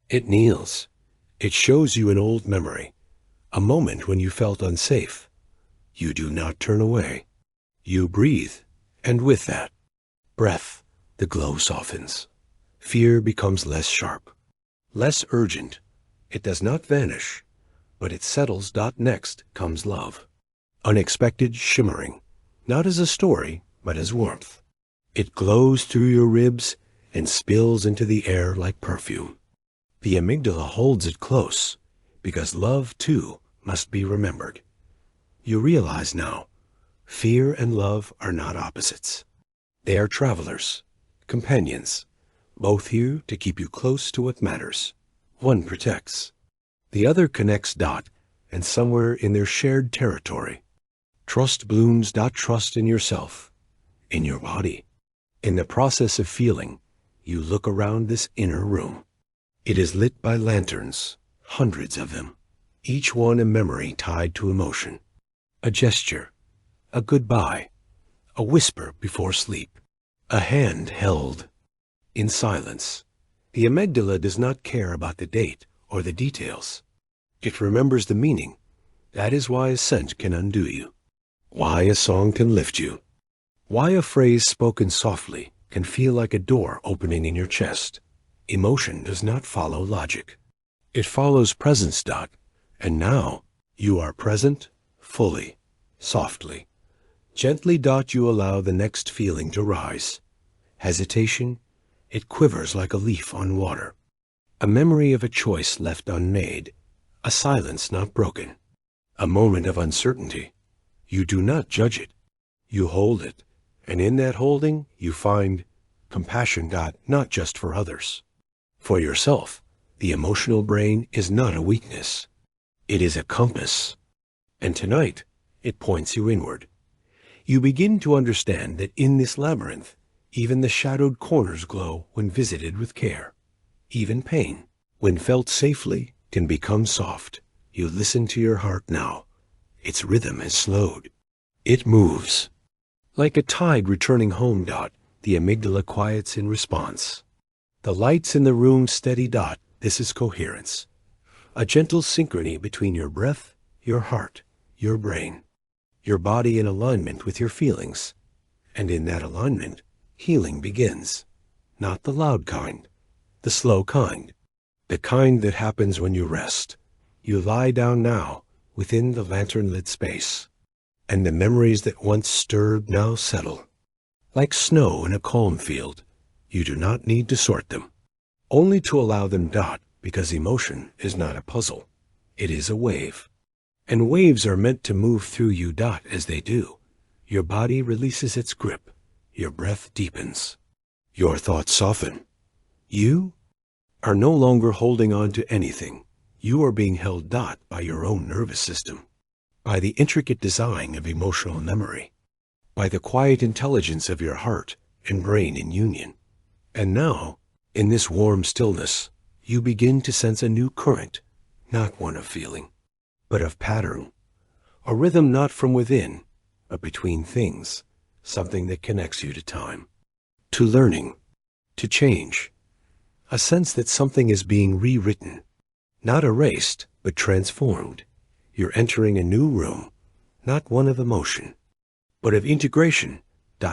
Speaker 1: It kneels. It shows you an old memory, a moment when you felt unsafe. You do not turn away. You breathe, and with that breath, the glow softens. Fear becomes less sharp, less urgent. It does not vanish, but it settles. Next comes love. Unexpected, shimmering, not as a story, but as warmth. It glows through your ribs and spills into the air like perfume. The amygdala holds it close, because love, too, must be remembered. You realize now, fear and love are not opposites. They are travelers, companions, both here to keep you close to what matters. One protects. The other connects. And somewhere in their shared territory, trust blooms. Trust in yourself, in your body. In the process of feeling, you look around this inner room. It is lit by lanterns, hundreds of them, each one a memory tied to emotion. A gesture, a goodbye, a whisper before sleep, a hand held in silence. The amygdala does not care about the date or the details. It remembers the meaning. That is why a scent can undo you, why a song can lift you, why a phrase spoken softly can feel like a door opening in your chest. Emotion does not follow logic. It follows presence. And now you are present fully, softly, gently. You allow the next feeling to rise. Hesitation, it quivers like a leaf on water. A memory of a choice left unmade, a silence not broken, a moment of uncertainty. You do not judge it. You hold it, and in that holding you find compassion. Not just for others. For yourself. The emotional brain is not a weakness. It is a compass. And tonight, it points you inward. You begin to understand that in this labyrinth, even the shadowed corners glow when visited with care. Even pain, when felt safely, can become soft. You listen to your heart now. Its rhythm has slowed. It moves. Like a tide returning home. The amygdala quiets in response. The lights in the room steady. This is coherence. A gentle synchrony between your breath, your heart, your brain, your body in alignment with your feelings. And in that alignment, healing begins. Not the loud kind, the slow kind, the kind that happens when you rest. You lie down now within the lantern-lit space, and the memories that once stirred now settle. Like snow in a calm field, you do not need to sort them, only to allow them. Because emotion is not a puzzle. It is a wave. And waves are meant to move through you. As they do, your body releases its grip. Your breath deepens. Your thoughts soften. You are no longer holding on to anything. You are being held. By your own nervous system. By the intricate design of emotional memory. By the quiet intelligence of your heart and brain in union. And now, in this warm stillness, you begin to sense a new current, not one of feeling, but of pattern. A rhythm not from within, but between things, something that connects you to time, to learning, to change. A sense that something is being rewritten, not erased, but transformed. You're entering a new room, not one of emotion, but of integration.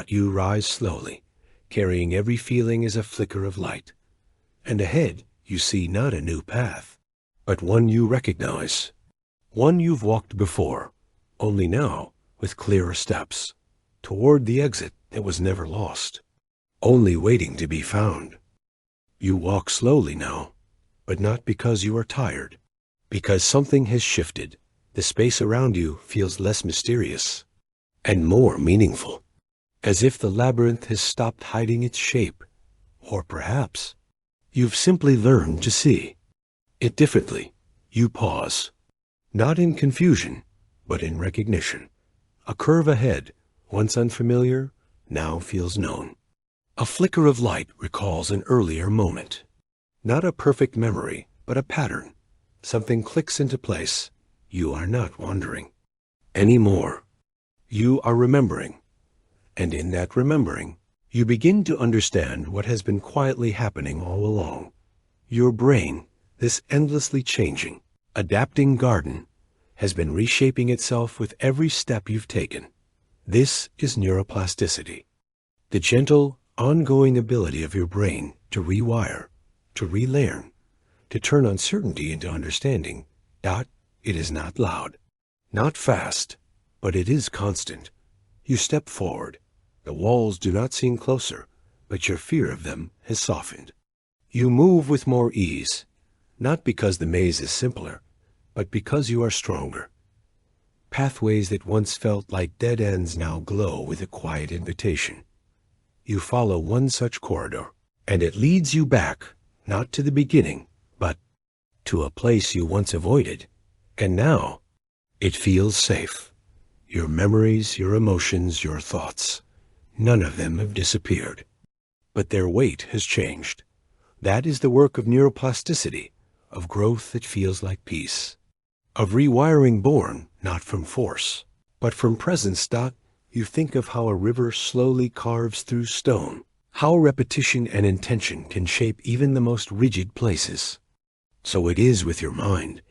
Speaker 1: You rise slowly, carrying every feeling as a flicker of light. And ahead, you see not a new path, but one you recognize. One you've walked before, only now with clearer steps, toward the exit that was never lost, only waiting to be found. You walk slowly now, but not because you are tired, because something has shifted. The space around you feels less mysterious and more meaningful, as if the labyrinth has stopped hiding its shape, or perhaps you've simply learned to see it differently. You pause, not in confusion, but in recognition. A curve ahead, once unfamiliar, now feels known. A flicker of light recalls an earlier moment. Not a perfect memory, but a pattern. Something clicks into place. You are not wandering anymore. You are remembering. And in that remembering, you begin to understand what has been quietly happening all along. Your brain, this endlessly changing, adapting garden, has been reshaping itself with every step you've taken. This is neuroplasticity, the gentle, ongoing ability of your brain to rewire, to relearn, to turn uncertainty into understanding. It is not loud, not fast, but it is constant. You step forward. The walls do not seem closer, but your fear of them has softened. You move with more ease, not because the maze is simpler, but because you are stronger. Pathways that once felt like dead ends now glow with a quiet invitation. You follow one such corridor, and it leads you back, not to the beginning, but to a place you once avoided. And now, it feels safe. Your memories, your emotions, your thoughts, none of them have disappeared. But their weight has changed. That is the work of neuroplasticity, of growth that feels like peace, of rewiring born not from force, but from presence. You think of how a river slowly carves through stone, how repetition and intention can shape even the most rigid places. So it is with your mind.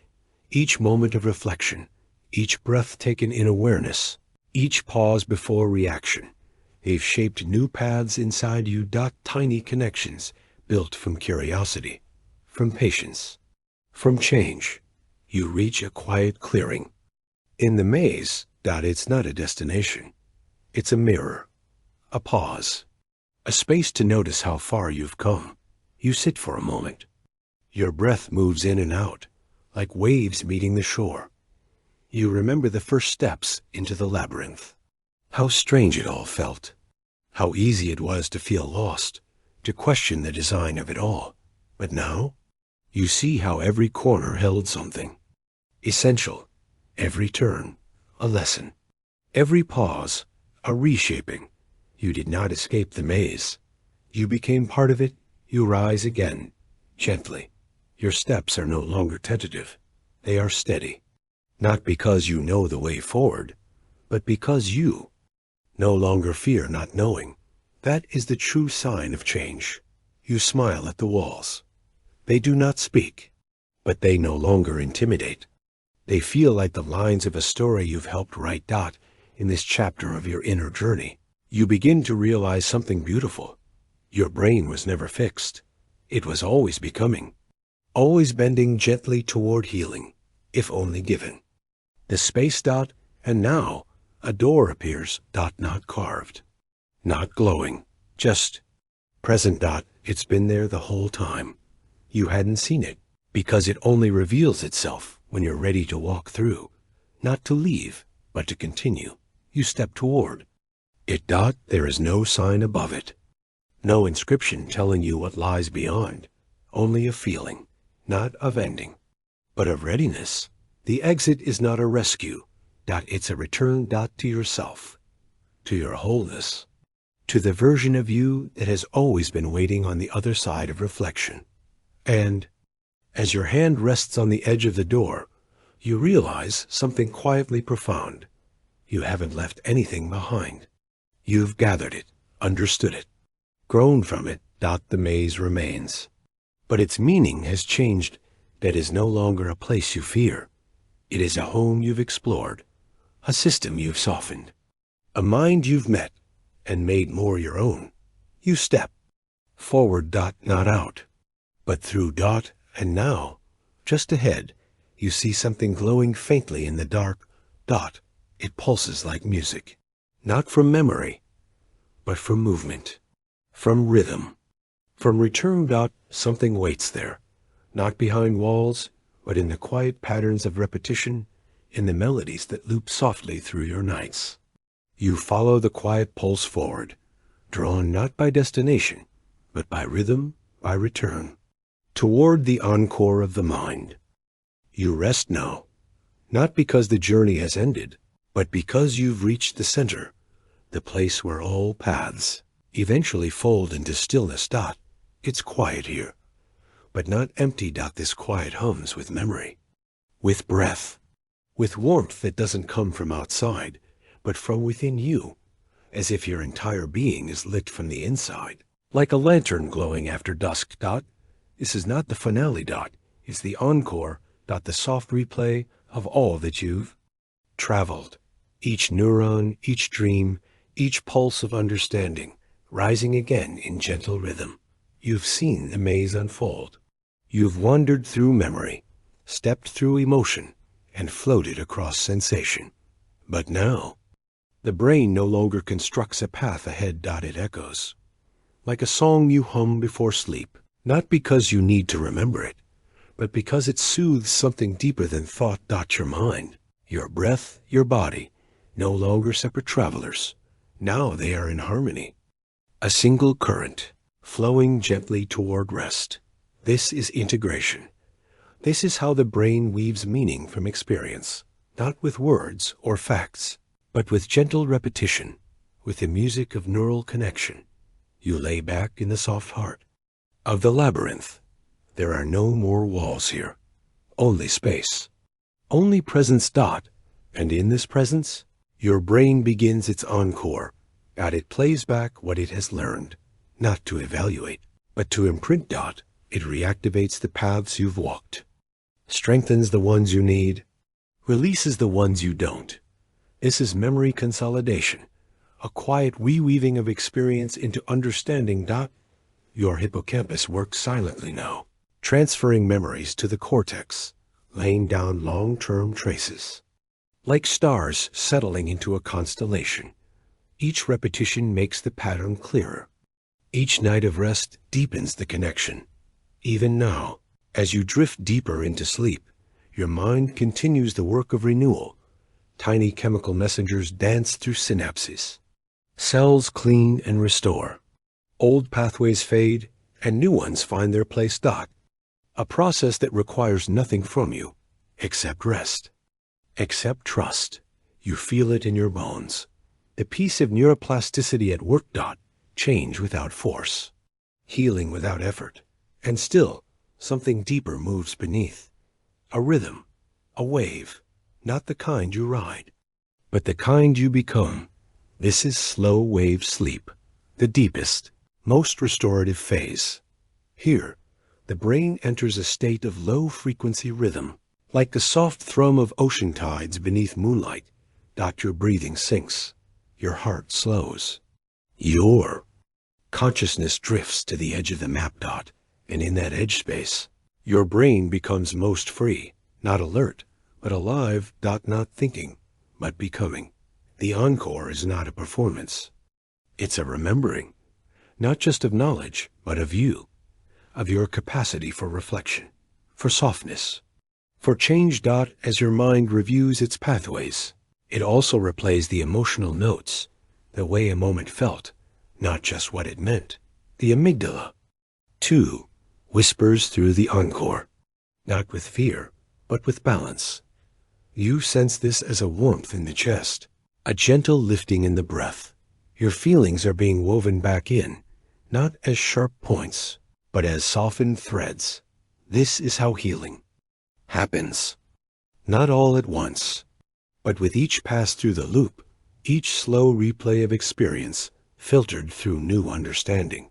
Speaker 1: Each moment of reflection, each breath taken in awareness, each pause before reaction, they've shaped new paths inside you. Tiny connections built from curiosity, from patience, from change. You reach a quiet clearing. In the maze, it's not a destination. It's a mirror, a pause, a space to notice how far you've come. You sit for a moment. Your breath moves in and out, like waves meeting the shore. You remember the first steps into the labyrinth. How strange it all felt. How easy it was to feel lost, to question the design of it all. But now, you see how every corner held something essential. Every turn, a lesson. Every pause, a reshaping. You did not escape the maze. You became part of it. You rise again, gently. Your steps are no longer tentative. They are steady. Not because you know the way forward, but because you no longer fear not knowing. That is the true sign of change. You smile at the walls. They do not speak, but they no longer intimidate. They feel like the lines of a story you've helped write. In this chapter of your inner journey, you begin to realize something beautiful. Your brain was never fixed. It was always becoming, always bending gently toward healing, if only given. The space. And now a door appears. Not carved, not glowing, just present. It's been there the whole time. You hadn't seen it, because it only reveals itself when you're ready to walk through, not to leave, but to continue. You step toward it. There is no sign above it, no inscription telling you what lies beyond, only a feeling, not of ending, but of readiness. The exit is not a rescue. It's a return. To yourself, to your wholeness, to the version of you that has always been waiting on the other side of reflection. And as your hand rests on the edge of the door, you realize something quietly profound. You haven't left anything behind. You've gathered it, understood it, grown from it. The maze remains, but its meaning has changed. That is no longer a place you fear. It is a home you've explored, a system you've softened, a mind you've met and made more your own. You step forward. Not out, but through. And now, just ahead, You see something glowing faintly in the dark. Dot. It pulses like music. Not from memory, but from movement. From rhythm. From return. Dot. Something waits there. Not behind walls, but in the quiet patterns of repetition, in the melodies that loop softly through your nights. You follow the quiet pulse forward, drawn not by destination, but by rhythm, by return, toward the encore of the mind. You rest now, not because the journey has ended, but because you've reached the center, the place where all paths eventually fold into stillness. Dot. It's quiet here, but not empty. Dot. This quiet hums with memory, with breath, with warmth that doesn't come from outside, but from within you, as if your entire being is lit from the inside, like a lantern glowing after dusk. Dot. This is not the finale. Dot. It's the encore. Dot. The soft replay of all that you've traveled. Each neuron, each dream, each pulse of understanding, rising again in gentle rhythm. You've seen the maze unfold. You've wandered through memory, stepped through emotion, and floated across sensation. But now, the brain no longer constructs a path ahead. Dot. It echoes, like a song you hum before sleep, not because you need to remember it, but because it soothes something deeper than thought. Dot. Your mind, your breath, your body, no longer separate travelers. Now they are in harmony. A single current, flowing gently toward rest. This is integration. This is how the brain weaves meaning from experience, not with words or facts, but with gentle repetition, with the music of neural connection. You lay back in the soft heart of the labyrinth. There are no more walls here, only space, only presence. Dot. And in this presence, your brain begins its encore. Dot. It plays back what it has learned, not to evaluate, but to imprint. Dot. It reactivates the paths you've walked, strengthens the ones you need, releases the ones you don't. This is memory consolidation, a quiet reweaving of experience into understanding. Dot. Your hippocampus works silently now, transferring memories to the cortex, laying down long-term traces. Like stars settling into a constellation, each repetition makes the pattern clearer. Each night of rest deepens the connection. Even now, as you drift deeper into sleep, your mind continues the work of renewal. Tiny chemical messengers dance through synapses. Cells clean and restore. Old pathways fade, and new ones find their place. Dot. A process that requires nothing from you, except rest, except trust. You feel it in your bones. The piece of neuroplasticity at work. Dot. Change without force, healing without effort. And still, something deeper moves beneath. A rhythm, a wave, not the kind you ride, but the kind you become. This is slow wave sleep, the deepest, most restorative phase. Here, the brain enters a state of low-frequency rhythm, like the soft thrum of ocean tides beneath moonlight. Dot. Your breathing sinks, your heart slows. Your consciousness drifts to the edge of the map. Dot. And in that edge space, your brain becomes most free, not alert, but alive. Dot. Not thinking, but becoming. The encore is not a performance. It's a remembering, not just of knowledge, but of you, of your capacity for reflection, for softness, for change. Dot. As your mind reviews its pathways, it also replays the emotional notes, the way a moment felt, not just what it meant. The amygdala, too, whispers through the encore, not with fear, but with balance. You sense this as a warmth in the chest, a gentle lifting in the breath. Your feelings are being woven back in, not as sharp points, but as softened threads. This is how healing happens. Not all at once, but with each pass through the loop, each slow replay of experience filtered through new understanding.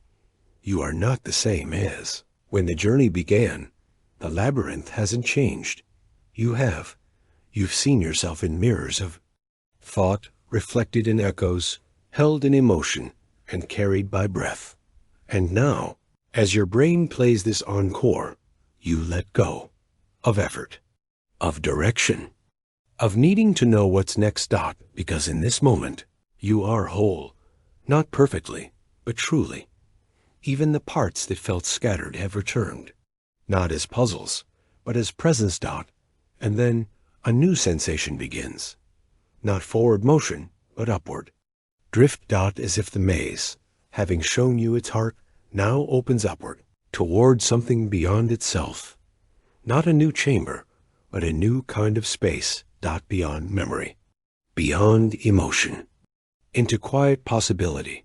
Speaker 1: You are not the same as when the journey began. The labyrinth hasn't changed. You have. You've seen yourself in mirrors of thought, reflected in echoes, held in emotion, and carried by breath. And now, as your brain plays this encore, you let go of effort. of direction, of needing to know what's next. Because in this moment, you are whole, not perfectly, but truly. Even the parts that felt scattered have returned, not as puzzles, but as presence. And then a new sensation begins, not forward motion, but upward. Drift. As if the maze, having shown you its heart, now opens upward, toward something beyond itself. Not a new chamber, but a new kind of space. Beyond memory, beyond emotion, into quiet possibility.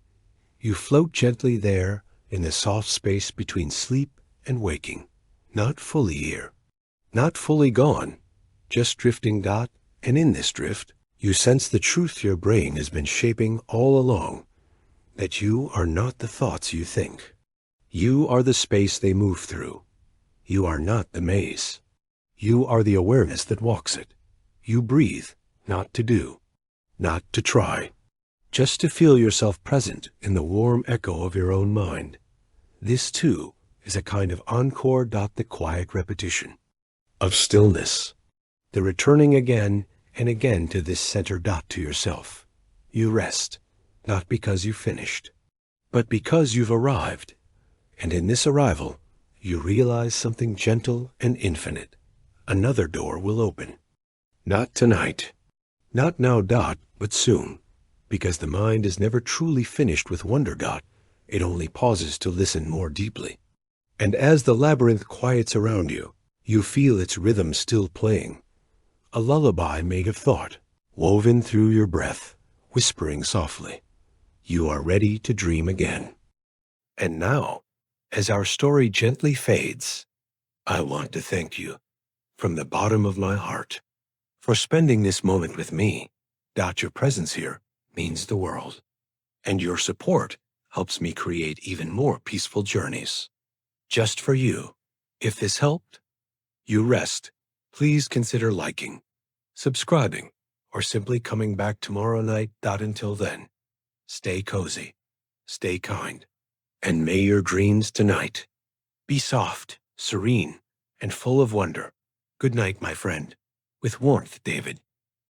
Speaker 1: You float gently there in the soft space between sleep and waking, not fully here, not fully gone, just drifting. And in this drift, you sense the truth your brain has been shaping all along, that you are not the thoughts you think. You are the space they move through. You are not the maze. You are the awareness that walks it. You breathe, not to do, not to try, just to feel yourself present in the warm echo of your own mind. This, too, is a kind of encore. The quiet repetition of stillness, the returning again and again to this center. To yourself. You rest, not because you finished, but because you've arrived. And in this arrival, you realize something gentle and infinite. Another door will open. Not tonight, not now. But soon, because the mind is never truly finished with wonder. It only pauses to listen more deeply. And as the labyrinth quiets around you, you feel its rhythm still playing. A lullaby made of thought, woven through your breath, whispering softly. You are ready to dream again. And now, as our story gently fades, I want to thank you from the bottom of my heart for spending this moment with me. Your presence here means the world, and your support helps me create even more peaceful journeys. Just for you. If this helped you rest, please consider liking, subscribing, or simply coming back tomorrow night. Until then, stay cozy, stay kind, and may your dreams tonight be soft, serene, and full of wonder. Good night, my friend. With warmth, David.